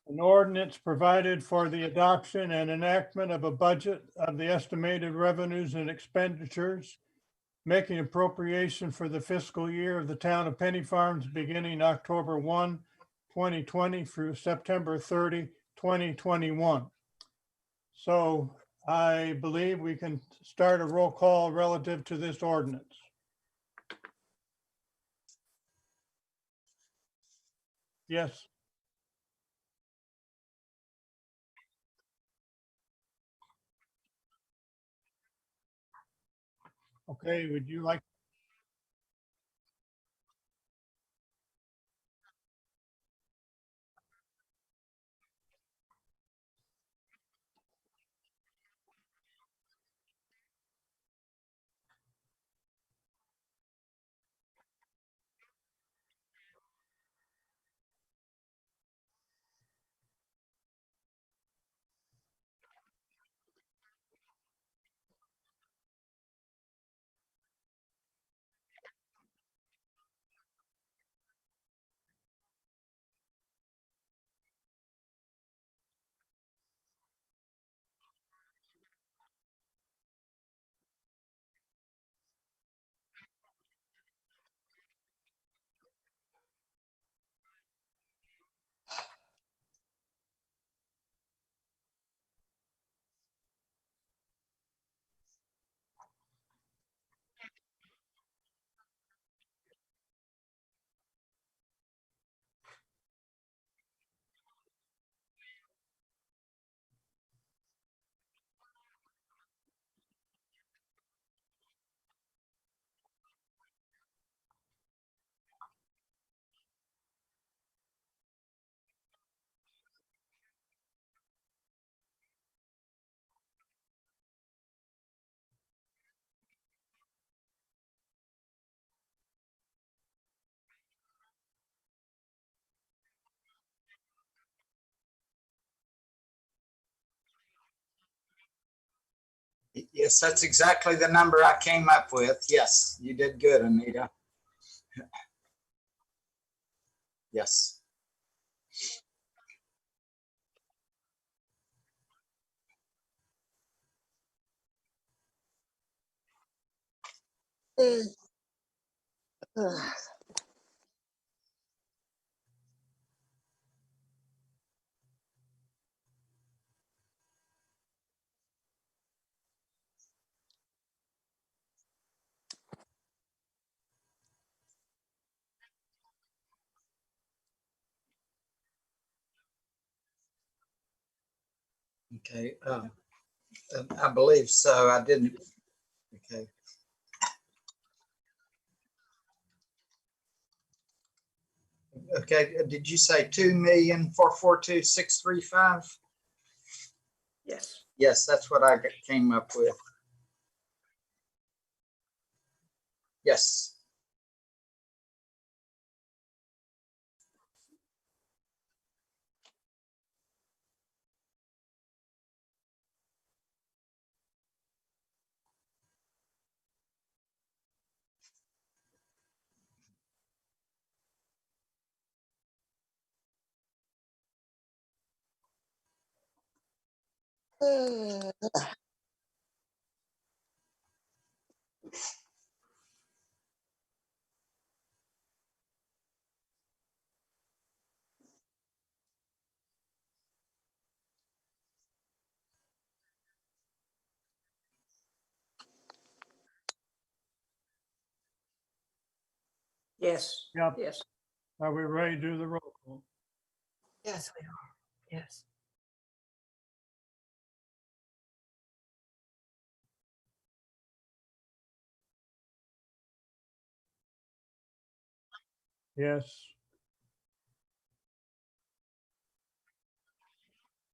[SPEAKER 8] An ordinance provided for the adoption and enactment of a budget of the estimated revenues and expenditures, making appropriation for the fiscal year of the town of Penny Farms beginning October 1, 2020 through September 30, 2021. So I believe we can start a roll call relative to this ordinance. Yes. Okay, would you like?
[SPEAKER 5] Yes, that's exactly the number I came up with. Yes, you did good, Anita. Yes. Okay. I believe so. I didn't. Okay. Okay. Did you say 2,442,635?
[SPEAKER 4] Yes.
[SPEAKER 5] Yes, that's what I came up with. Yes.
[SPEAKER 4] Yes,
[SPEAKER 8] Yep.
[SPEAKER 4] yes.
[SPEAKER 8] Are we ready to do the roll call?
[SPEAKER 1] Yes, we are. Yes.
[SPEAKER 8] Yes.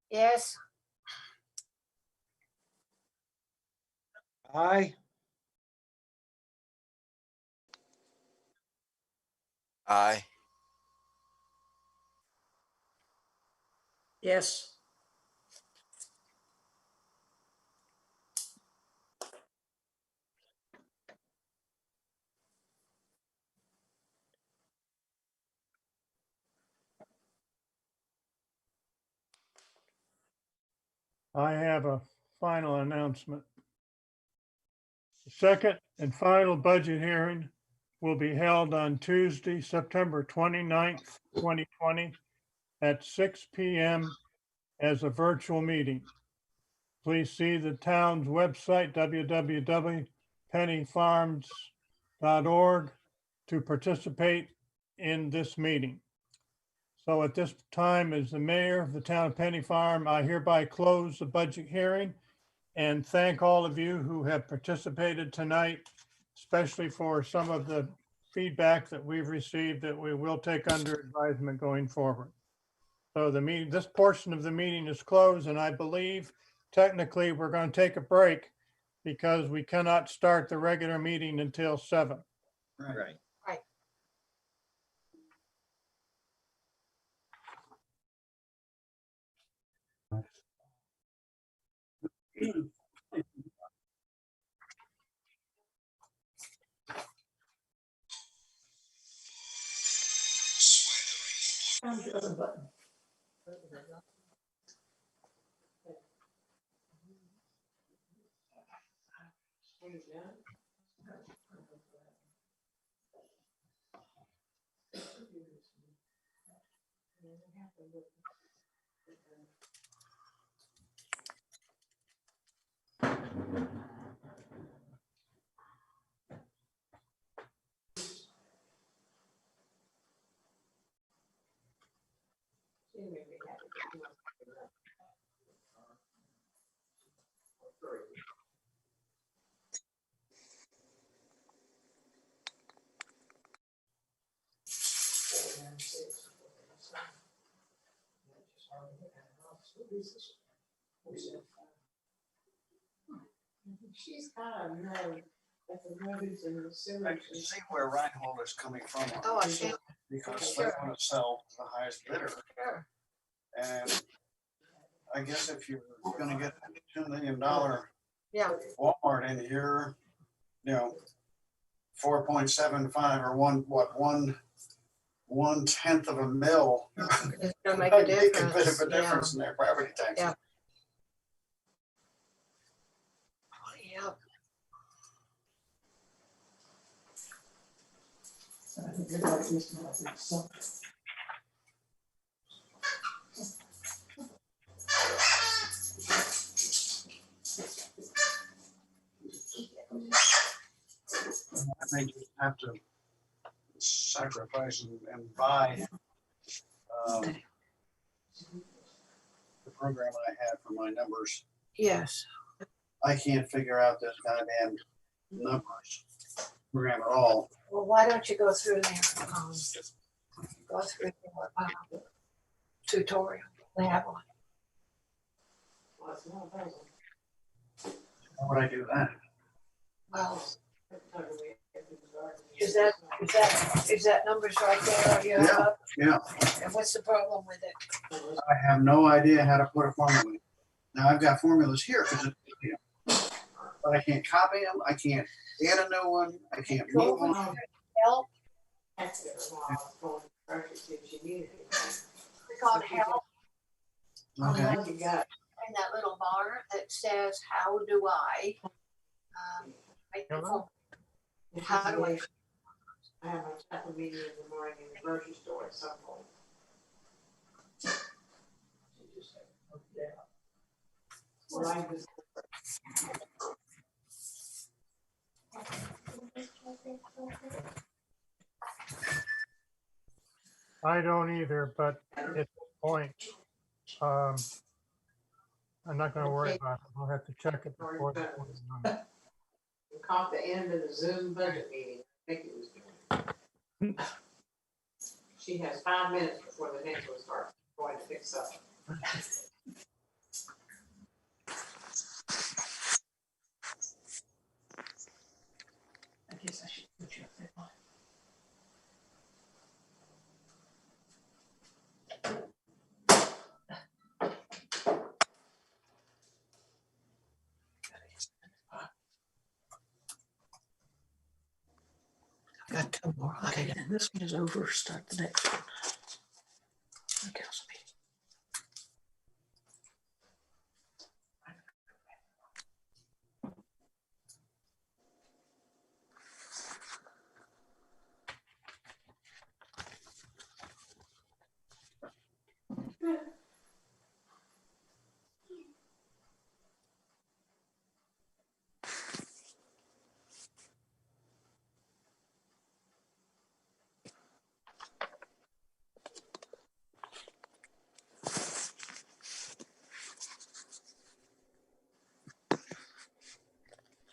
[SPEAKER 1] Yes.
[SPEAKER 15] Aye.
[SPEAKER 7] Aye.
[SPEAKER 4] Yes.
[SPEAKER 8] I have a final announcement. The second and final budget hearing will be held on Tuesday, September 29th, 2020 at 6 p.m. as a virtual meeting. Please see the town's website, www.pennyfarms.org, to participate in this meeting. So at this time, as the mayor of the town of Penny Farm, I hereby close the budget hearing and thank all of you who have participated tonight, especially for some of the feedback that we've received that we will take under advisement going forward. So this portion of the meeting is closed, and I believe technically we're going to take a break because we cannot start the regular meeting until 7.
[SPEAKER 14] Right.
[SPEAKER 1] Right.
[SPEAKER 3] She's kind of nerve at the movies and the
[SPEAKER 15] I
[SPEAKER 3] cemetery.
[SPEAKER 15] can see where Reinhold is coming from. on
[SPEAKER 1] Oh, I
[SPEAKER 15] this,
[SPEAKER 1] see.
[SPEAKER 15] Because they
[SPEAKER 1] Sure.
[SPEAKER 15] want to sell to the highest bidder.
[SPEAKER 1] Sure.
[SPEAKER 15] And I guess if you're gonna get a $2 million
[SPEAKER 1] Yeah.
[SPEAKER 15] Walmart in here, 4.75 or one tenth of a mil.
[SPEAKER 1] It's gonna make
[SPEAKER 15] might
[SPEAKER 1] a
[SPEAKER 15] make
[SPEAKER 1] difference.
[SPEAKER 15] bit of a
[SPEAKER 1] Yeah.
[SPEAKER 15] difference in their property taxes.
[SPEAKER 1] Yeah. Yep.
[SPEAKER 15] I may just have to sacrifice and buy the program I had for my numbers.
[SPEAKER 1] Yes.
[SPEAKER 15] I can't figure out this goddamn numbers program at all.
[SPEAKER 1] Well, why don't you go through there? Go through the tutorial. They have one.
[SPEAKER 15] How would I do that?
[SPEAKER 1] Well, is that numbers right there? You have up?
[SPEAKER 15] Yeah,
[SPEAKER 1] And what's the problem with it?
[SPEAKER 15] I have no idea how to put a formula in. Now I've got formulas here, but I can't copy them. I can't add a new one. I can't move them.
[SPEAKER 1] Help? Click on help.
[SPEAKER 15] Okay.
[SPEAKER 1] And that little bar that says, how do I? Make the form. How do I?
[SPEAKER 3] I have a chapel meeting in the morning in the grocery store at some point.
[SPEAKER 8] I don't either, but at this point, um, I'm not gonna worry about it. I'll have to check it before the 29th.
[SPEAKER 1] We caught the end of the Zoom budget meeting. I think it was. She has 5 minutes before the next one starts, going to fix up. I guess I should put you up there.
[SPEAKER 4] Got two more. Okay, and this one is over. Start the next one. Council meeting.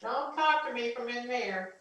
[SPEAKER 1] Don't talk to me from in there.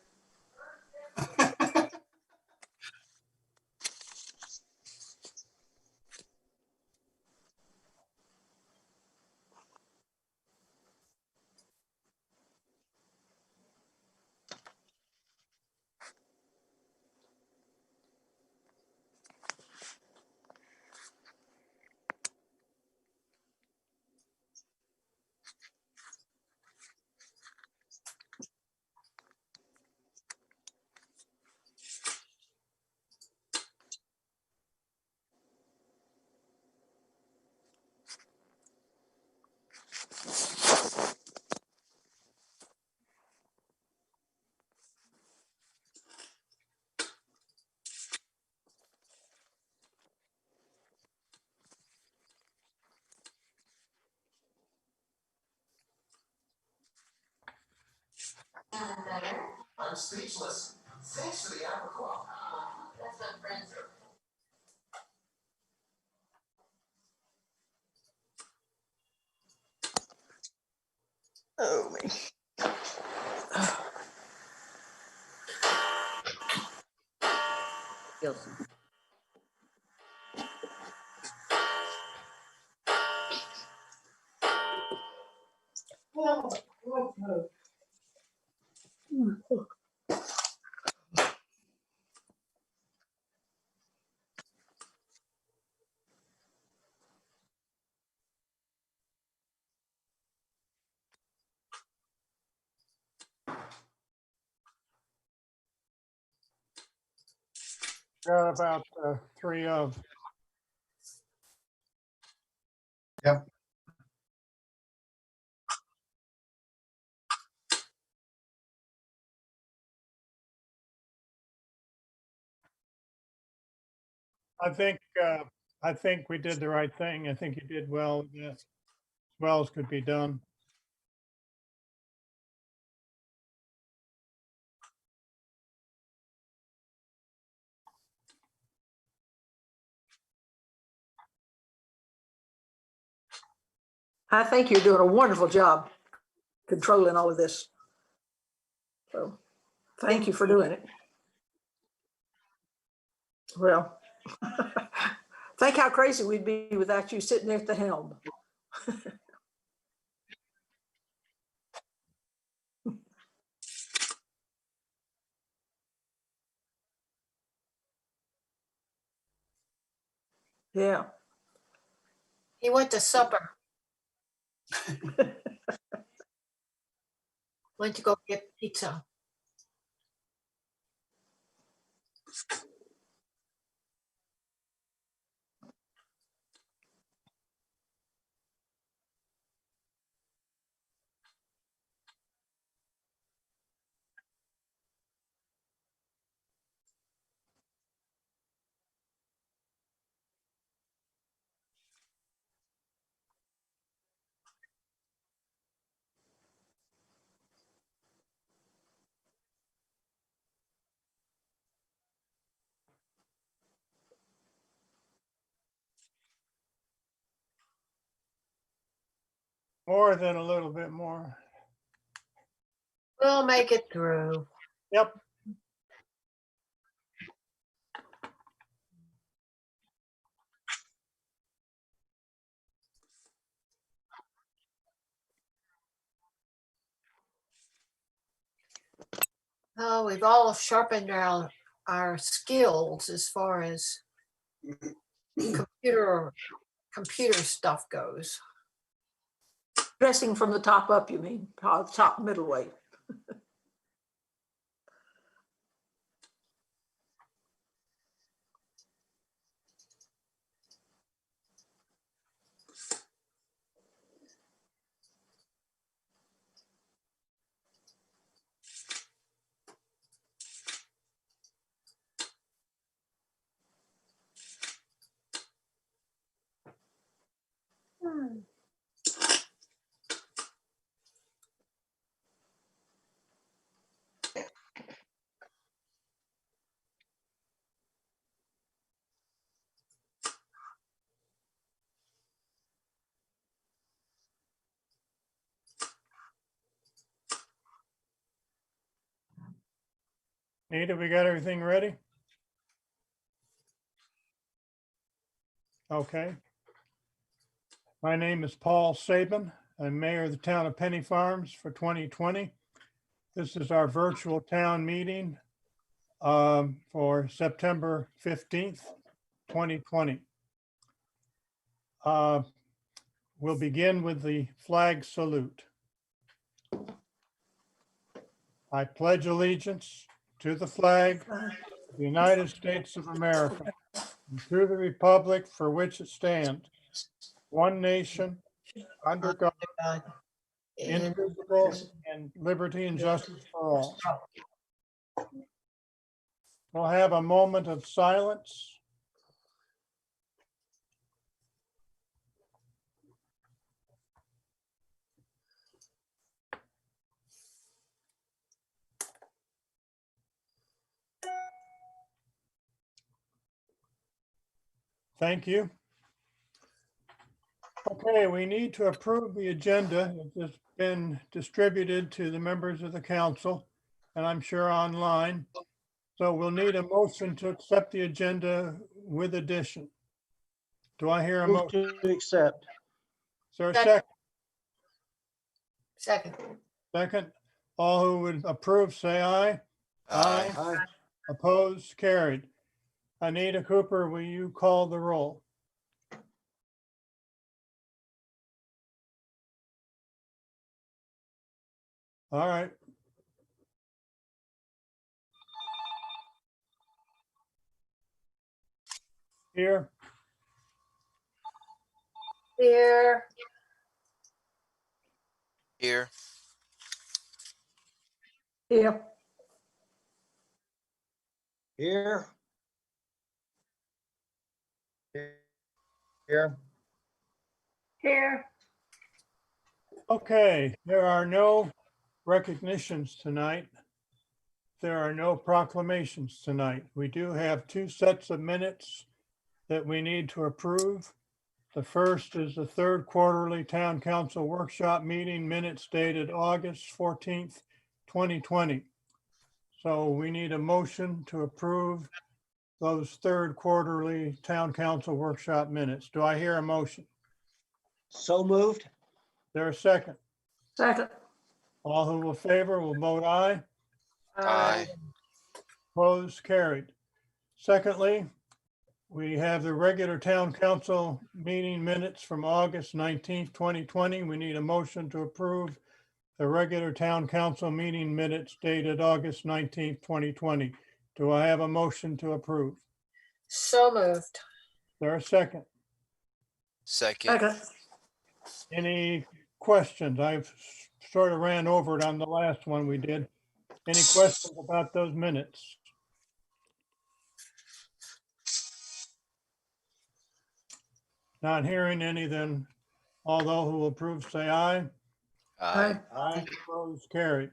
[SPEAKER 5] I'm speechless. Thanks for the aqua. That's what friends are.
[SPEAKER 4] Oh, me. Gilson.
[SPEAKER 8] Got about 3 of.
[SPEAKER 15] Yep.
[SPEAKER 8] I think we did the right thing. I think you did well. Yes, as well as could be done.
[SPEAKER 4] I think you're doing a wonderful job controlling all of this. So thank you for doing it. Well, think how crazy we'd be without you sitting there at the helm. Yeah.
[SPEAKER 1] He went to supper. Went to go get pizza.
[SPEAKER 8] More than a little bit more.
[SPEAKER 20] We'll make it through.
[SPEAKER 8] Yep.
[SPEAKER 20] Oh, we've all sharpened our skills as far as computer stuff goes.
[SPEAKER 4] Dressing from the top up, you mean, top middleweight.
[SPEAKER 8] Nita, we got everything ready? Okay. My name is Paul Sabin. I'm mayor of the town of Penny Farms for 2020. This is our virtual town meeting for September 15th, 2020. We'll begin with the flag salute. I pledge allegiance to the flag of the United States of America and to the republic for which it stands, one nation, under God, indivisible, and liberty and justice for all. We'll have a moment of silence. Thank you. Okay, we need to approve the agenda. It's been distributed to the members of the council, and I'm sure online. So we'll need a motion to accept the agenda with addition. Do I hear a motion?
[SPEAKER 15] To accept.
[SPEAKER 8] Is there a second?
[SPEAKER 20] Second.
[SPEAKER 8] Second. All who would approve, say aye.
[SPEAKER 7] Aye.
[SPEAKER 15] Aye.
[SPEAKER 8] Opposed, carried. Anita Cooper, will you call the roll? All right. Here.
[SPEAKER 20] Here.
[SPEAKER 7] Here.
[SPEAKER 4] Here.
[SPEAKER 14] Here. Here.
[SPEAKER 21] Here.
[SPEAKER 8] Okay, there are no recognitions tonight. There are no proclamations tonight. We do have two sets of minutes that we need to approve. The first is the third quarterly town council workshop meeting minutes dated August 14th, 2020. So we need a motion to approve those third quarterly town council workshop minutes. Do I hear a motion?
[SPEAKER 15] So moved.
[SPEAKER 8] There a second?
[SPEAKER 4] Second.
[SPEAKER 8] All who will favor will vote aye.
[SPEAKER 7] Aye.
[SPEAKER 8] Opposed, carried. Secondly, we have the regular town council meeting minutes from August 19th, 2020. We need a motion to approve the regular town council meeting minutes dated August 19th, 2020. Do I have a motion to approve?
[SPEAKER 20] So moved.
[SPEAKER 8] There a second?
[SPEAKER 7] Second.
[SPEAKER 4] Second.
[SPEAKER 8] Any questions? I've sort of ran over it on the last one we did. Any questions about those minutes? Not hearing any, then all those who approve say aye.
[SPEAKER 7] Aye.
[SPEAKER 8] Aye. Opposed, carried.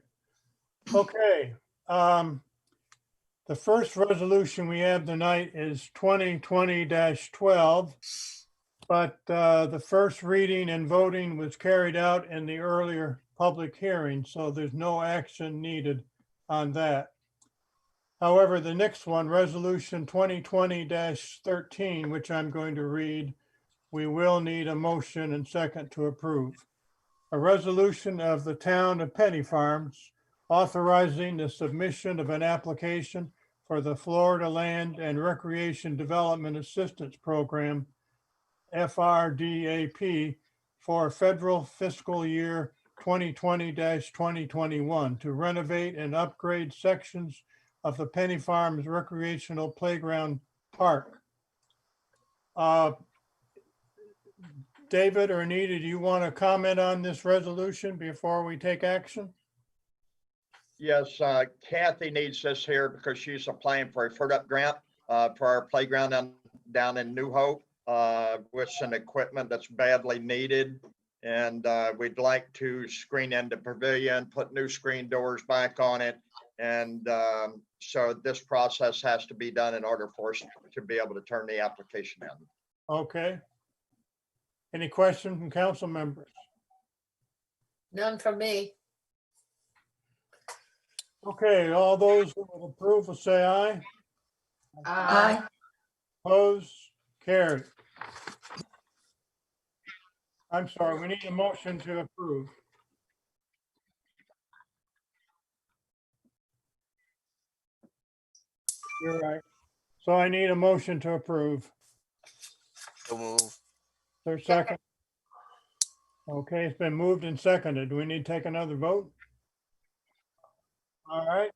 [SPEAKER 8] Okay. The first resolution we have tonight is 2020-12. but the first reading and voting was carried out in the earlier public hearing, so there's no action needed on that. However, the next one, Resolution 2020-13, which I'm going to read, we will need a motion and second to approve. A resolution of the town of Petty Farms authorizing the submission of an application for the Florida Land and Recreation Development Assistance Program, FRDAP, for federal fiscal year 2020-2021 to renovate and upgrade sections of the Penny Farms Recreational Playground Park. David or Anita, do you want to comment on this resolution before we take action?
[SPEAKER 14] Yes, Kathy needs this here because she's applying for a FERDAP grant for our playground down in New Hope with some equipment that's badly needed. And we'd like to screen in the pavilion, put new screen doors back on it. And so this process has to be done in order for us to be able to turn the application in.
[SPEAKER 8] Okay. Any questions from council members?
[SPEAKER 20] None from me.
[SPEAKER 8] Okay, all those who will approve will say aye.
[SPEAKER 20] Aye.
[SPEAKER 8] Opposed? Carried. I'm sorry, we need a motion to approve. You're right. So I need a motion to approve.
[SPEAKER 7] So move.
[SPEAKER 8] There's second. Okay, it's been moved and seconded. Do we need to take another vote? All right.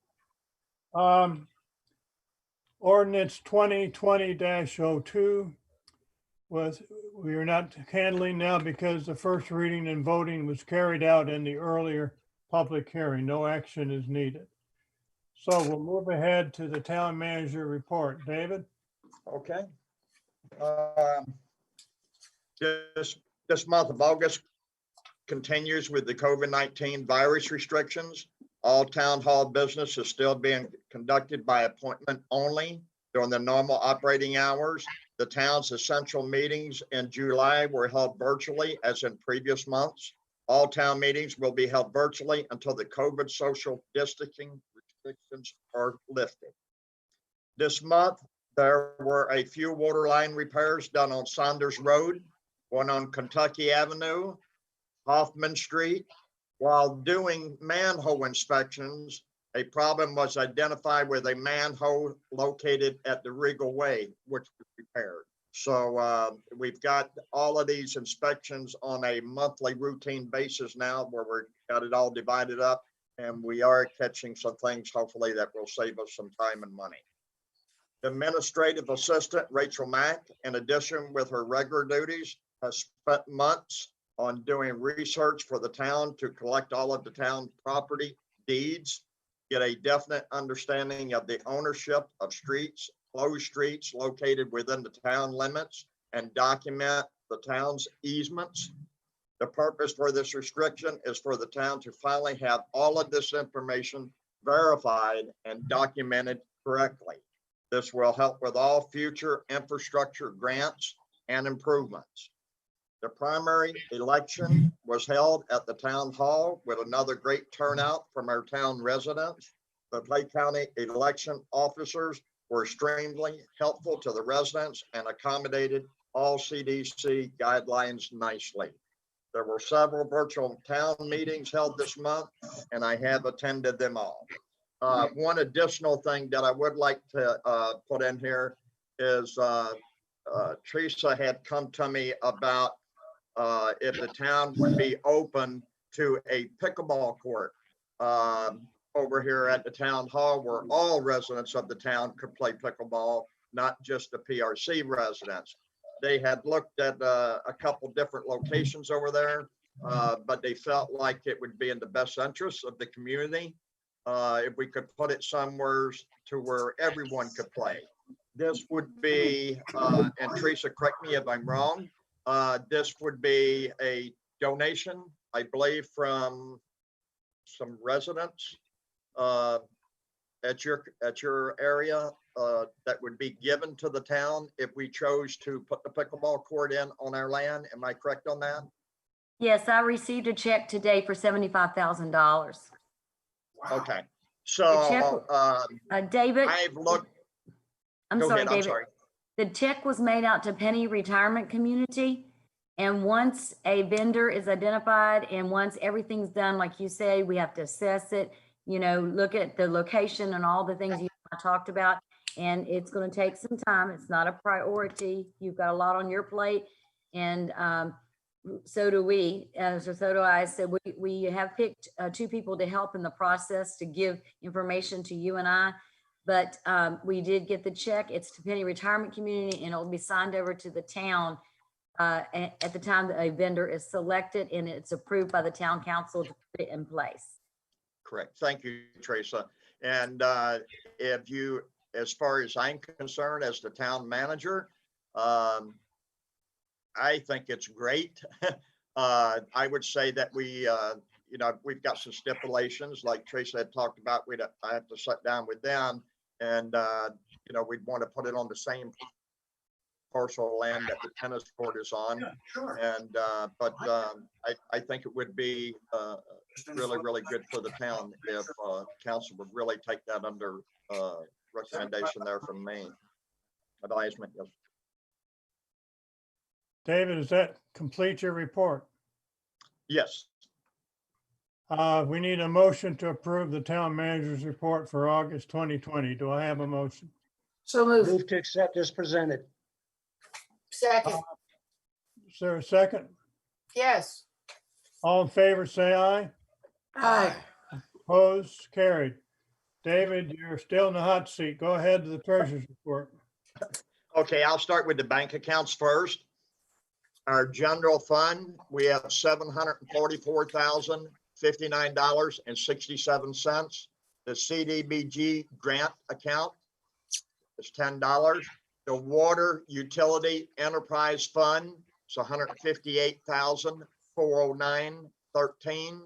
[SPEAKER 8] Ordinance 2020-02 we are not handling now because the first reading and voting was carried out in the earlier public hearing. No action is needed. So we'll move ahead to the town manager report. David?
[SPEAKER 14] Okay. This month of August continues with the COVID-19 virus restrictions. All town hall business is still being conducted by appointment only during the normal operating hours. The town's essential meetings in July were held virtually as in previous months. All town meetings will be held virtually until the COVID social distancing restrictions are lifted. This month, there were a few water line repairs done on Saunders Road, one on Kentucky Avenue, Hoffman Street. While doing manhole inspections, a problem was identified with a manhole located at the Regal Way, which was repaired. So we've got all of these inspections on a monthly routine basis now where we've got it all divided up, and we are catching some things, hopefully, that will save us some time and money. The administrative assistant, Rachel Mack, in addition with her regular duties, has spent months on doing research for the town to collect all of the town property deeds, get a definite understanding of the ownership of streets, closed streets located within the town limits, and document the town's easements. The purpose for this restriction is for the town to finally have all of this information verified and documented correctly. This will help with all future infrastructure grants and improvements. The primary election was held at the town hall with another great turnout from our town residents. The Clay County election officers were extremely helpful to the residents and accommodated all CDC guidelines nicely. There were several virtual town meetings held this month, and I have attended them all. One additional thing that I would like to put in here is Teresa had come to me about if the town would be open to a pickleball court over here at the town hall where all residents of the town could play pickleball, not just the PRC residents. They had looked at a couple different locations over there, but they felt like it would be in the best interest of the community if we could put it somewhere to where everyone could play. This would be, and Teresa, correct me if I'm wrong, this would be a donation, I believe, from some residents at your area that would be given to the town if we chose to put the pickleball court in on our land. Am I correct on that?
[SPEAKER 17] Yes, I received a check today for $75,000.
[SPEAKER 14] Okay,
[SPEAKER 17] check-
[SPEAKER 14] so
[SPEAKER 17] David,
[SPEAKER 14] I've looked.
[SPEAKER 17] I'm
[SPEAKER 14] Go
[SPEAKER 17] sorry,
[SPEAKER 14] ahead, I'm
[SPEAKER 17] David.
[SPEAKER 14] sorry.
[SPEAKER 17] The check was made out to Penny Retirement Community. And once a vendor is identified and once everything's done, like you say, we have to assess it, you know, look at the location and all the things you and I talked about. And it's going to take some time. It's not a priority. You've got a lot on your plate. And so do we, so do I. So we have picked 2 people to help in the process to give information to you and I. But we did get the check. It's to Penny Retirement Community and it'll be signed over to the town at the time that a vendor is selected and it's approved by the town council to put it in place.
[SPEAKER 14] Correct. Thank you, Teresa. And if you, as far as I'm concerned, as the town manager, I think it's great. I would say that we, you know, we've got some stipulations like Teresa had talked about. I have to sit down with them and, you know, we'd want to put it on the same parcel of land that the tennis court is on.
[SPEAKER 15] Yeah, sure.
[SPEAKER 14] And, I think it would be really, really good for the town if council would really take that under recommendation there from me. Advisement, yes.
[SPEAKER 8] David, does that complete your report?
[SPEAKER 14] Yes.
[SPEAKER 8] We need a motion to approve the town manager's report for August 2020. Do I have a motion?
[SPEAKER 4] So moved.
[SPEAKER 6] Move to accept as presented.
[SPEAKER 20] Second,
[SPEAKER 8] Is there a second?
[SPEAKER 20] yes.
[SPEAKER 8] All in favor, say aye.
[SPEAKER 4] Aye.
[SPEAKER 8] Opposed, carried. David, you're still in the hot seat. Go ahead to the treasurer's report.
[SPEAKER 14] Okay, I'll start with the bank accounts first. Our general fund, we have $744,059.67. The CDBG grant account is $10. The water utility enterprise fund is $158,409.13.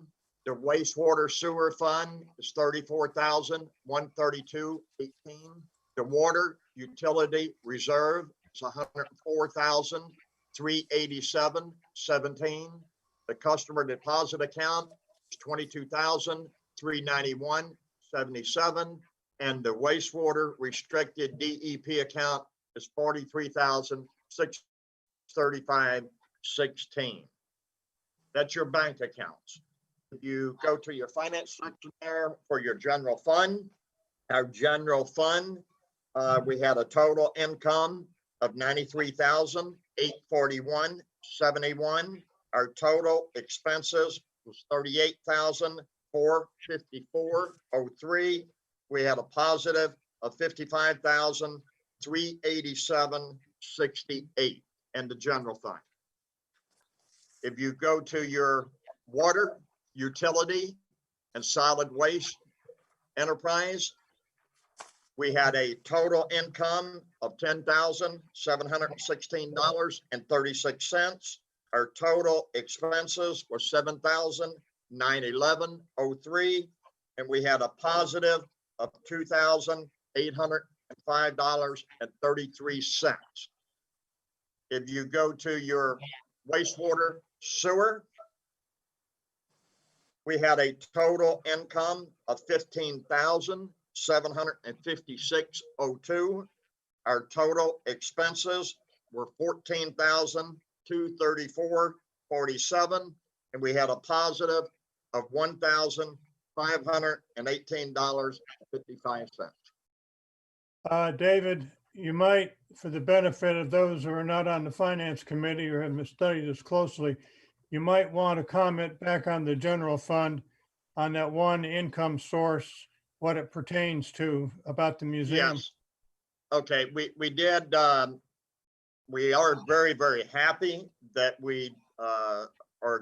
[SPEAKER 14] The wastewater sewer fund is $34,132.18. The water utility reserve is $104,387.17. The customer deposit account is $22,391.77. And the wastewater restricted DEP account is $43,635.16. That's your bank accounts. If you go to your finance section there for your general fund, our general fund, we had a total income of $93,841.71. Our total expenses was $38,454.03. We had a positive of $55,387.68 in the general fund. If you go to your water, utility, and solid waste enterprise, we had a total income of $10,716.36. Our total expenses were $7,911.03, and we had a positive of $2,805.33. If you go to your wastewater sewer, we had a total income of $15,756.02. Our total expenses were $14,234.47, and we had a positive of $1,518.55.
[SPEAKER 8] David, you might, for the benefit of those who are not on the finance committee or haven't studied this closely, you might want to comment back on the general fund on that one income source, what it pertains to about the museum.
[SPEAKER 14] Yes. Okay, we did, we are very, very happy that we are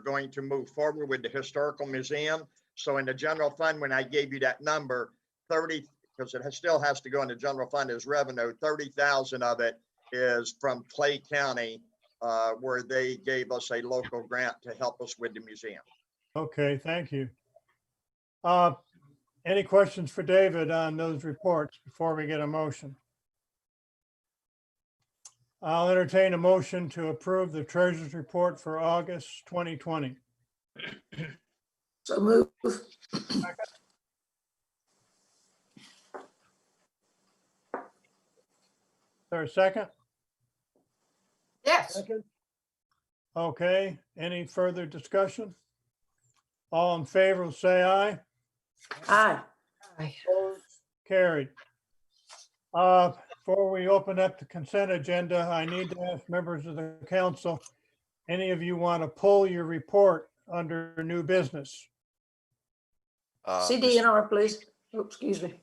[SPEAKER 14] going to move forward with the historical museum. So in the general fund, when I gave you that number, 30, because it still has to go in the general fund as revenue, 30,000 of it is from Clay County, where they gave us a local grant to help us with the museum.
[SPEAKER 8] Okay, thank you. Any questions for David on those reports before we get a motion? I'll entertain a motion to approve the treasurer's report for August 2020.
[SPEAKER 4] So move.
[SPEAKER 8] Is there a second?
[SPEAKER 20] Yes.
[SPEAKER 8] Okay, any further discussion? All in favor will say aye.
[SPEAKER 4] Aye.
[SPEAKER 8] Opposed? Carried. Before we open up the consent agenda, I need to ask members of the council, any of you want to pull your report under new business?
[SPEAKER 4] CDNR, please. Oops, excuse me.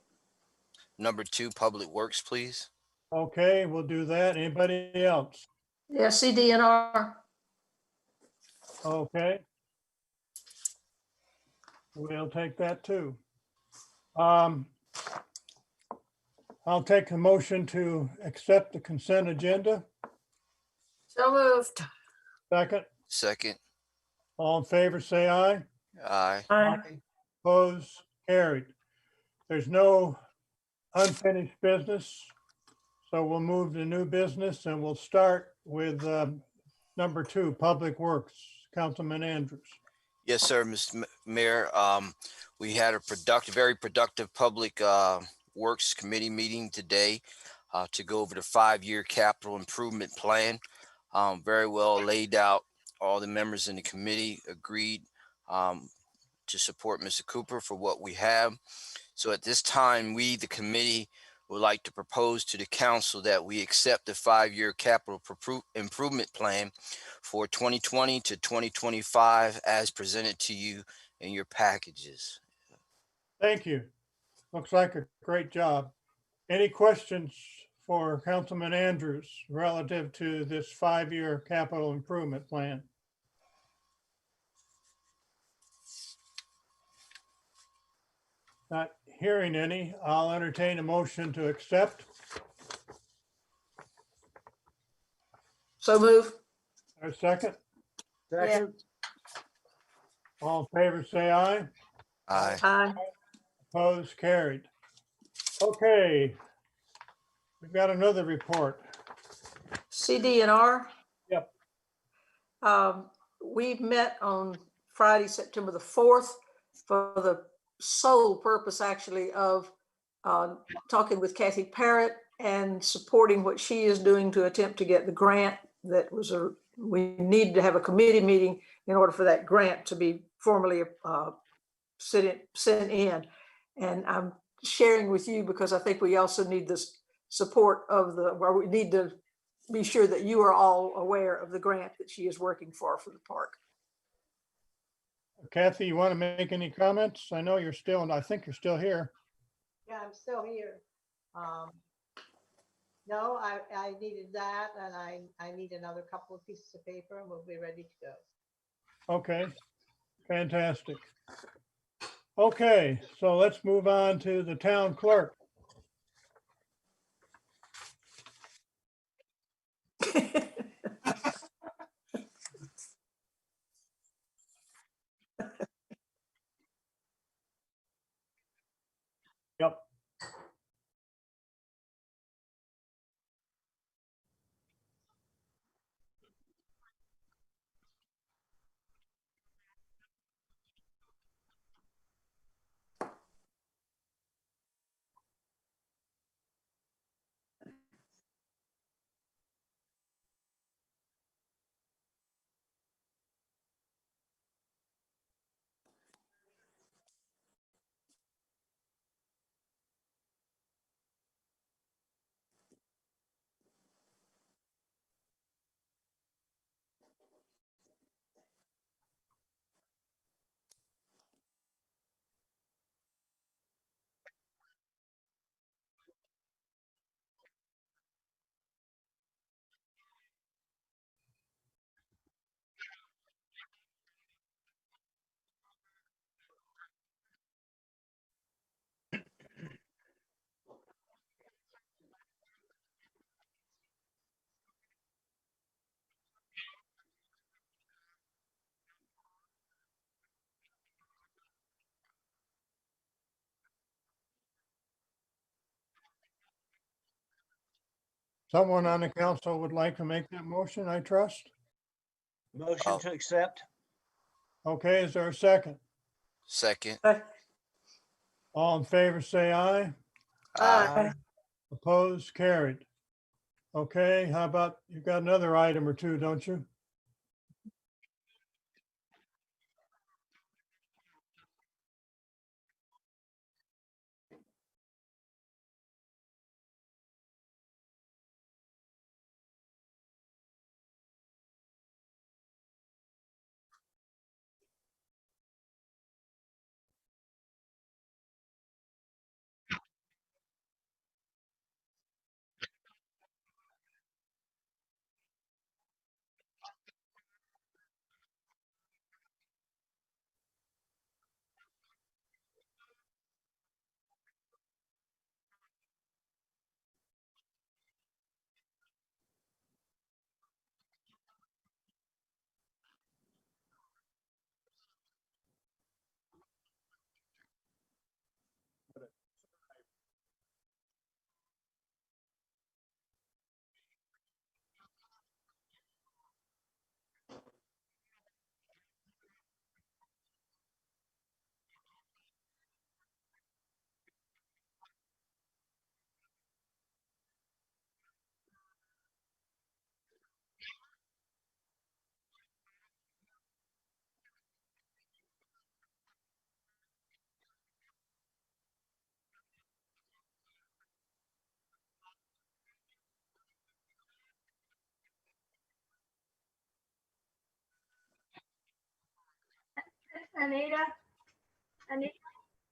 [SPEAKER 7] Number 2, Public Works, please.
[SPEAKER 8] Okay, we'll do that. Anybody else?
[SPEAKER 4] Yeah, CDNR.
[SPEAKER 8] Okay. We'll take that too. I'll take a motion to accept the consent agenda.
[SPEAKER 20] So moved.
[SPEAKER 8] Second,
[SPEAKER 7] Second.
[SPEAKER 8] all in favor, say aye.
[SPEAKER 7] Aye.
[SPEAKER 4] Aye.
[SPEAKER 8] Opposed, carried. There's no unfinished business, so we'll move to new business and we'll start with number 2, Public Works. Councilman Andrews.
[SPEAKER 7] Yes, sir, Mr. Mayor. We had a very productive Public Works Committee meeting today to go over the 5-year capital improvement plan. Very well laid out. All the members in the committee agreed to support Mr. Cooper for what we have. So at this time, we, the committee, would like to propose to the council that we accept the 5-year capital improvement plan for 2020 to 2025 as presented to you in your packages.
[SPEAKER 8] Thank you. Looks like a great job. Any questions for Councilman Andrews relative to this 5-year capital improvement plan? Not hearing any, I'll entertain a motion to accept.
[SPEAKER 4] So move.
[SPEAKER 8] A second,
[SPEAKER 20] Second.
[SPEAKER 8] all in favor, say aye.
[SPEAKER 7] Aye.
[SPEAKER 4] Aye.
[SPEAKER 8] Opposed, carried. Okay. We've got another report.
[SPEAKER 4] CDNR.
[SPEAKER 8] Yep.
[SPEAKER 4] We met on Friday, September the 4th for the sole purpose actually of talking with Kathy Parrott and supporting what she is doing to attempt to get the grant that was we needed to have a committee meeting in order for that grant to be formally sent in. And I'm sharing with you because I think we also need this support of where we need to be sure that you are all aware of the grant that she is working for the park.
[SPEAKER 8] Kathy, you want to make any comments? I know you're still, and I think you're still here.
[SPEAKER 10] Yeah, I'm still here. No, I needed that and I need another couple of pieces of paper and we'll be ready to go.
[SPEAKER 8] Okay, fantastic. Okay, so let's move on to the town clerk. Yep. Someone on the council would like to make that motion, I trust.
[SPEAKER 11] Motion to accept.
[SPEAKER 8] Okay, is there a second?
[SPEAKER 7] Second.
[SPEAKER 8] All in favor, say aye.
[SPEAKER 7] Aye.
[SPEAKER 8] Opposed, carried. Okay, how about, you've got another item or two, don't you?
[SPEAKER 21] Anita, Anita,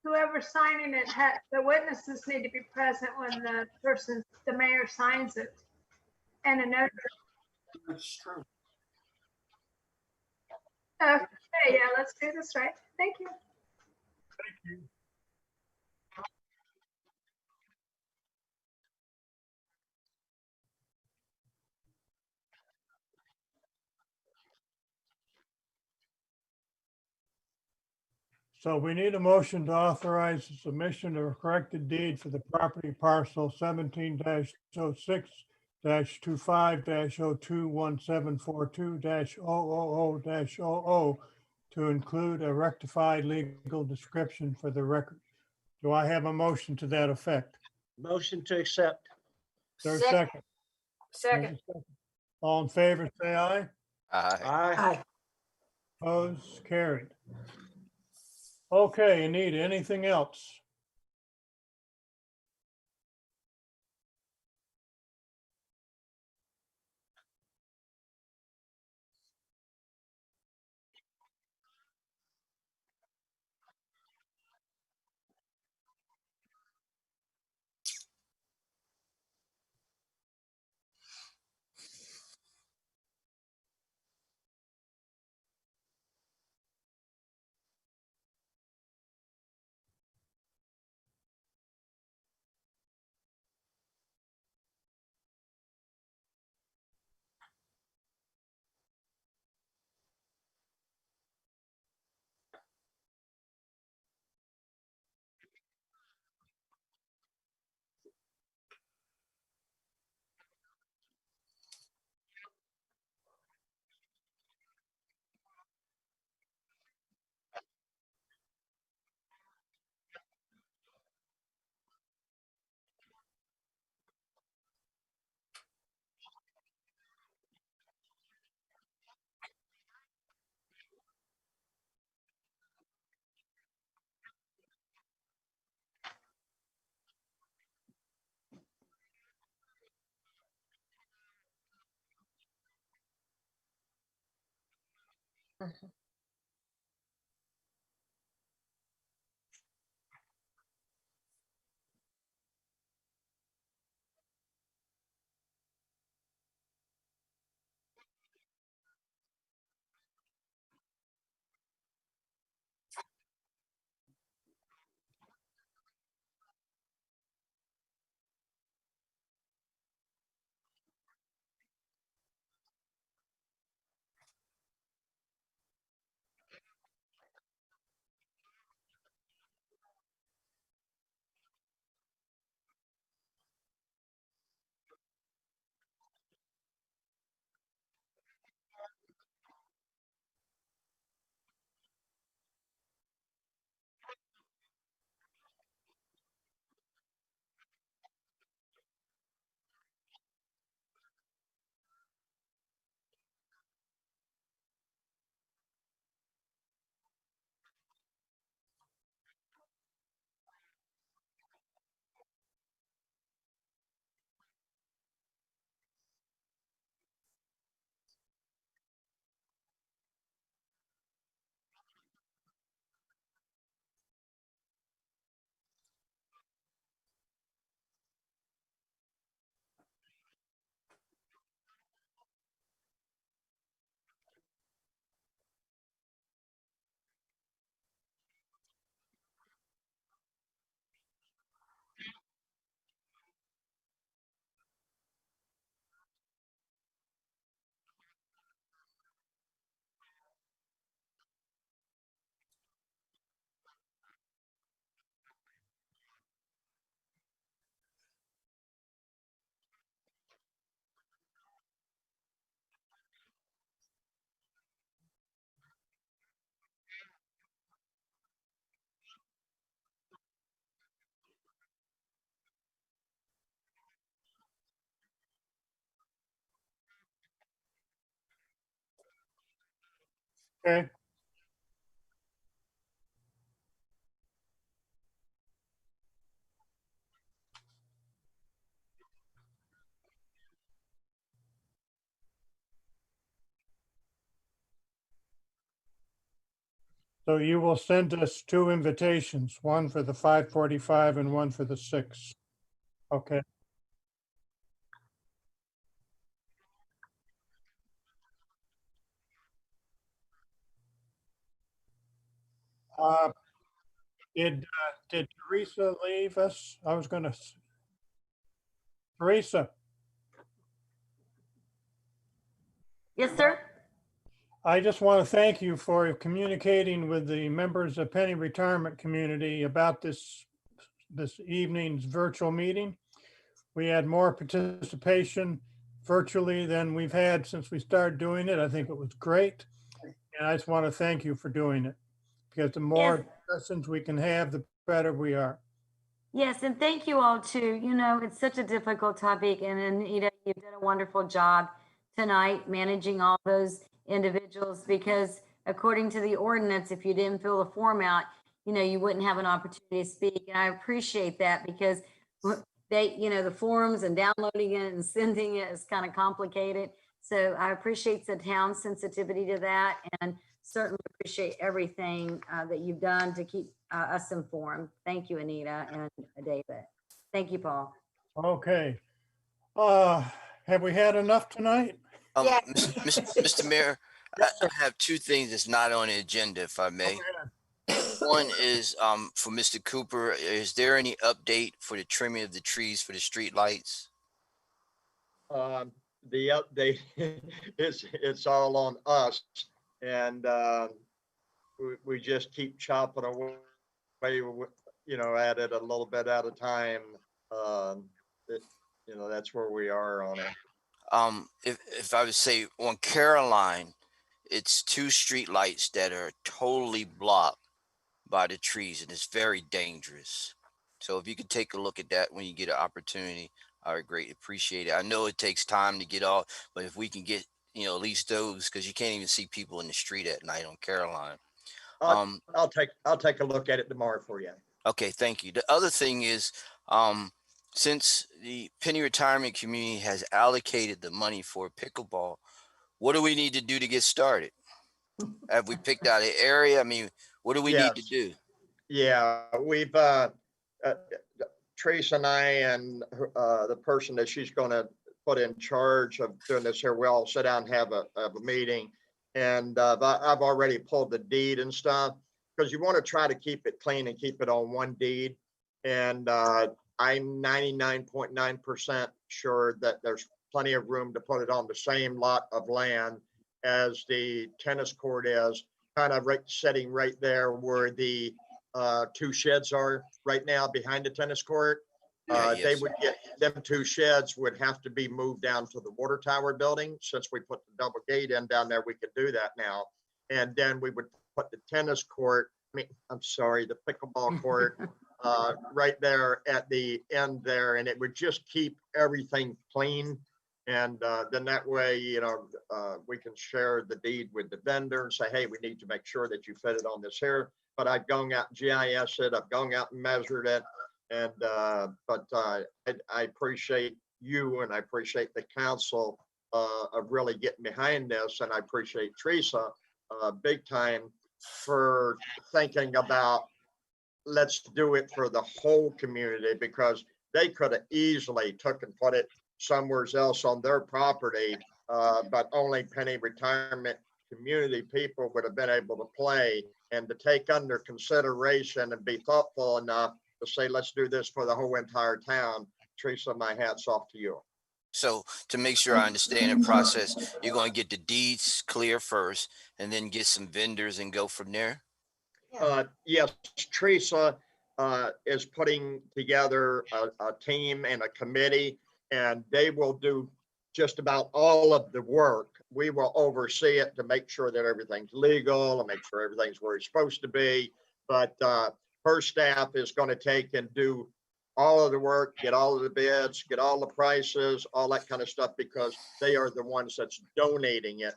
[SPEAKER 21] whoever's signing it, the witnesses need to be present when the mayor signs it. And a notary.
[SPEAKER 15] That's true.
[SPEAKER 21] Okay, yeah, let's do this right. Thank you.
[SPEAKER 8] So we need a motion to authorize the submission of a corrected deed for the property parcel 17-06-25-021742-000-00 to include a rectified legal description for the record. Do I have a motion to that effect?
[SPEAKER 11] Motion to accept.
[SPEAKER 8] Is there a second?
[SPEAKER 20] Second.
[SPEAKER 8] All in favor, say aye.
[SPEAKER 11] Aye.
[SPEAKER 8] Opposed, carried. Okay, Anita, anything else? Okay. So you will send us 2 invitations, one for the 5:45 and one for the 6. Okay. Uh, Did Teresa leave us? I was gonna, Teresa,
[SPEAKER 17] Yes, sir.
[SPEAKER 8] I just want to thank you for communicating with the members of Penny Retirement Community about this evening's virtual meeting. We had more participation virtually than we've had since we started doing it. I think it was great. And I just want to thank you for doing it, because the more discussions we can have, the better we are.
[SPEAKER 17] Yes, and thank you all too. You know, it's such a difficult topic, and Anita, you did a wonderful job tonight managing all those individuals, because according to the ordinance, if you didn't fill the form out, you know, you wouldn't have an opportunity to speak. And I appreciate that, because they, you know, the forms and downloading it and sending it is kind of complicated. So I appreciate the town's sensitivity to that, and certainly appreciate everything that you've done to keep us informed. Thank you, Anita and David. Thank you, Paul.
[SPEAKER 8] Okay. Have we had enough tonight?
[SPEAKER 7] Mr. Mayor, I have 2 things that's not on the agenda, if I may. One is for Mr. Cooper. Is there any update for the trimming of the trees for the street lights?
[SPEAKER 14] The update it's all on us, and we just keep chopping away, you know, at it a little bit at a time. You know, that's where we are on it.
[SPEAKER 7] If I would say on Caroline, it's 2 street lights that are totally blocked by the trees, and it's very dangerous. So if you could take a look at that when you get an opportunity, I would greatly appreciate it. I know it takes time to get off, but if we can get, you know, at least those, because you can't even see people in the street at night on Caroline.
[SPEAKER 14] I'll take a look at it tomorrow for you.
[SPEAKER 7] Okay, thank you. The other thing is, since the Penny Retirement Community has allocated the money for pickleball, what do we need to do to get started? Have we picked out an area? I mean, what do we need to do?
[SPEAKER 14] Yeah, we've Teresa and I and the person that she's going to put in charge of doing this here, we all sit down and have a meeting, and I've already pulled the deed and stuff, because you want to try to keep it clean and keep it on one deed. And I'm 99.9% sure that there's plenty of room to put it on the same lot of land as the tennis court is, kind of sitting right there where the 2 sheds are right now behind the tennis court. They would get, them 2 sheds would have to be moved down to the water tower building. Since we put the double gate in down there, we could do that now. And then we would put the tennis court, the pickleball court right there at the end there, and it would just keep everything clean. And then that way, you know, we can share the deed with the vendor and say, hey, we need to make sure that you fit it on this here. But I've gone out and GIS it, I've gone out and measured it. And but I appreciate you, and I appreciate the council of really getting behind this. And I appreciate Teresa big time for thinking about, let's do it for the whole community, because they could have easily took and put it somewhere else on their property, but only Penny Retirement Community people would have been able to play, and to take under consideration and be thoughtful enough to say, let's do this for the whole entire town. Teresa, my hat's off to you.
[SPEAKER 7] So to make sure I understand the process, you're going to get the deeds clear first and then get some vendors and go from there?
[SPEAKER 14] Yes, Teresa is putting together a team and a committee, and they will do just about all of the work. We will oversee it to make sure that everything's legal and make sure everything's where it's supposed to be. But her staff is going to take and do all of the work, get all of the bids, get all the prices, all that kind of stuff, because they are the ones that's donating it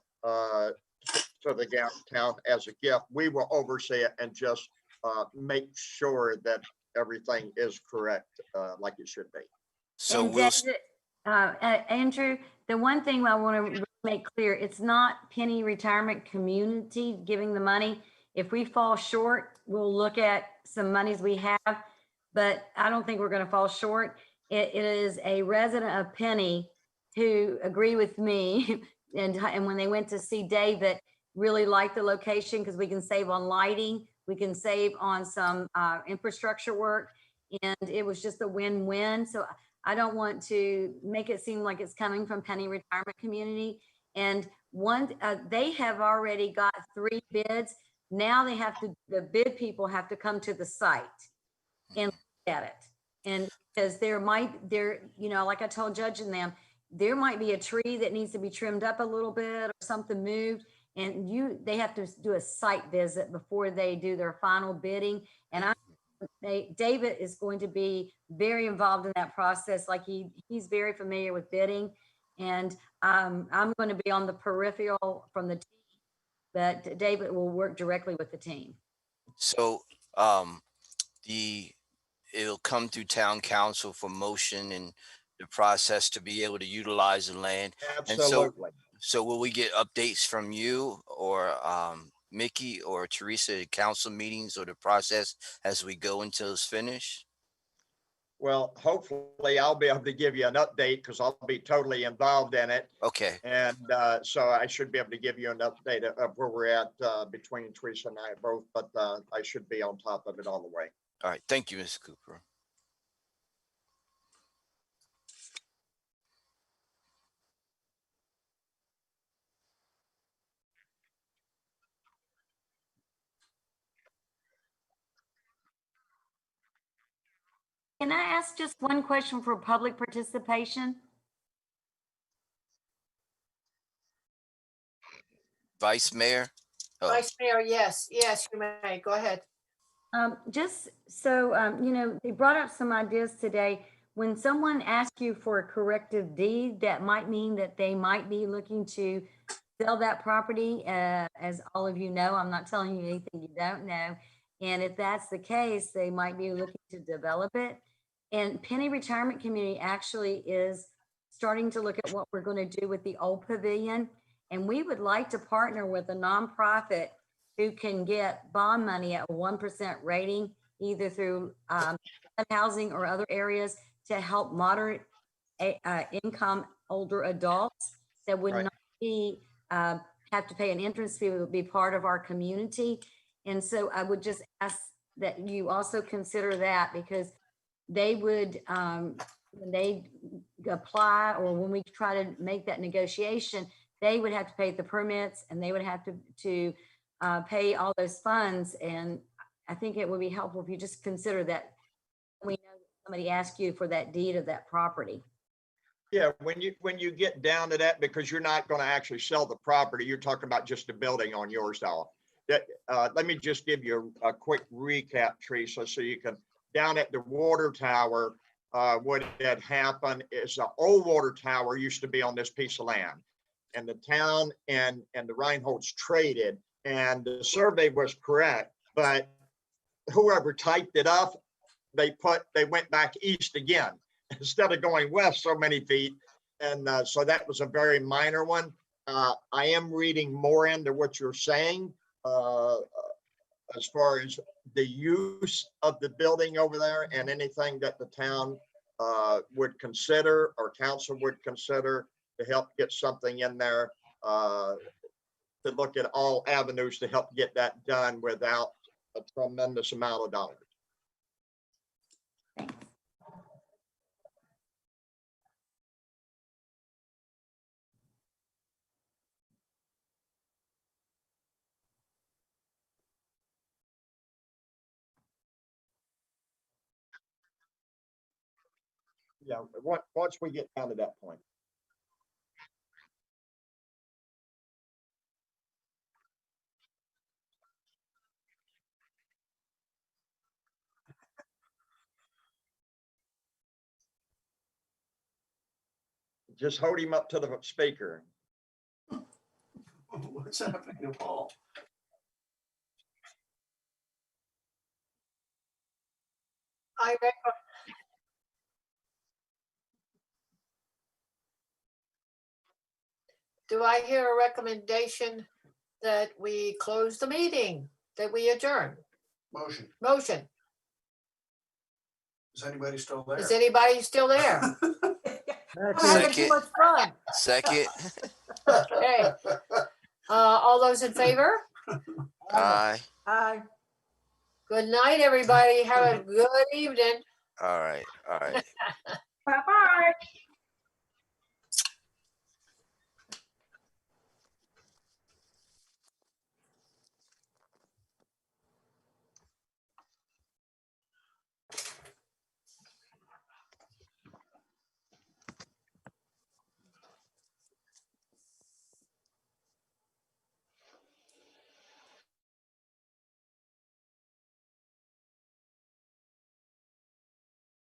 [SPEAKER 14] to the town as a gift. We will oversee it and just make sure that everything is correct, like it should be.
[SPEAKER 7] So
[SPEAKER 17] And
[SPEAKER 7] we'll,
[SPEAKER 17] David, Andrew, the one thing I want to make clear, it's not Penny Retirement Community giving the money. If we fall short, we'll look at some monies we have, but I don't think we're going to fall short. It is a resident of Penny who agree with me and when they went to see David, really liked the location because we can save on lighting, we can save on some infrastructure work, and it was just a win-win. So I don't want to make it seem like it's coming from Penny Retirement Community. And they have already got 3 bids. Now they have to, the bid people have to come to the site and look at it. And because like I told Judge and them, there might be a tree that needs to be trimmed up a little bit or something moved. And they have to do a site visit before they do their final bidding. And David is going to be very involved in that process. Like he's very familiar with bidding, and I'm going to be on the peripheral from the team, but David will work directly with the team.
[SPEAKER 7] so it'll come through town council for motion and the process to be able to utilize the land.
[SPEAKER 14] Absolutely.
[SPEAKER 7] And so will we get updates from you or Mickey or Teresa at council meetings or the process as we go until it's finished?
[SPEAKER 14] Well, hopefully I'll be able to give you an update because I'll be totally involved in it.
[SPEAKER 7] Okay.
[SPEAKER 14] And so I should be able to give you an update of where we're at between Teresa and I both, but I should be on top of it all the way.
[SPEAKER 7] All right. Thank you, Ms. Cooper.
[SPEAKER 17] Can I ask just one question for public participation?
[SPEAKER 7] Vice Mayor? Oh.
[SPEAKER 20] Vice Mayor, yes, you may. Go ahead.
[SPEAKER 17] Just so, they brought up some ideas today. When someone asks you for a corrective deed, that might mean that they might be looking to sell that property. As all of you know, I'm not telling you anything you don't know. And if that's the case, they might be looking to develop it. And Penny Retirement Community actually is starting to look at what we're going to do with the old pavilion. And we would like to partner with a nonprofit who can get bond money at a 1% rating, either through housing or other areas, to help moderate income older adults that would not be have to pay an entrance fee, would be part of our community. And so I would just ask that you also consider that, because they would, when they apply or when we try to make that negotiation, they would have to pay the permits and they would have to pay all those funds. And I think it would be helpful if you just consider that we know that somebody asked you for that deed of that property.
[SPEAKER 14] Yeah, when you get down to that, because you're not going to actually sell the property, you're talking about just a building on yours, all. Let me just give you a quick recap, Teresa, so you can. Down at the water tower, what had happened is the old water tower used to be on this piece of land, and the town and the Reinholdts traded, and the survey was correct, but whoever typed it up, they went back east again instead of going west so many feet, and so that was a very minor one. I am reading more into what you're saying as far as the use of the building over there, and anything that the town would consider or council would consider to help get something in there, to look at all avenues to help get that done without a tremendous amount of dollars. Yeah, once we get down to that point. Just hold him up to the speaker.
[SPEAKER 15] What's happening to Paul?
[SPEAKER 20] Do I hear a recommendation that we close the meeting, that we adjourn?
[SPEAKER 15] Motion.
[SPEAKER 20] Motion.
[SPEAKER 15] Is anybody still there?
[SPEAKER 20] Is anybody still there? We're having too
[SPEAKER 7] Second.
[SPEAKER 20] much fun.
[SPEAKER 7] Second.
[SPEAKER 20] Okay. All those in favor?
[SPEAKER 7] Aye.
[SPEAKER 4] Aye.
[SPEAKER 20] Good night, everybody. Have a good evening.
[SPEAKER 7] All right. All right.
[SPEAKER 21] Bye-bye.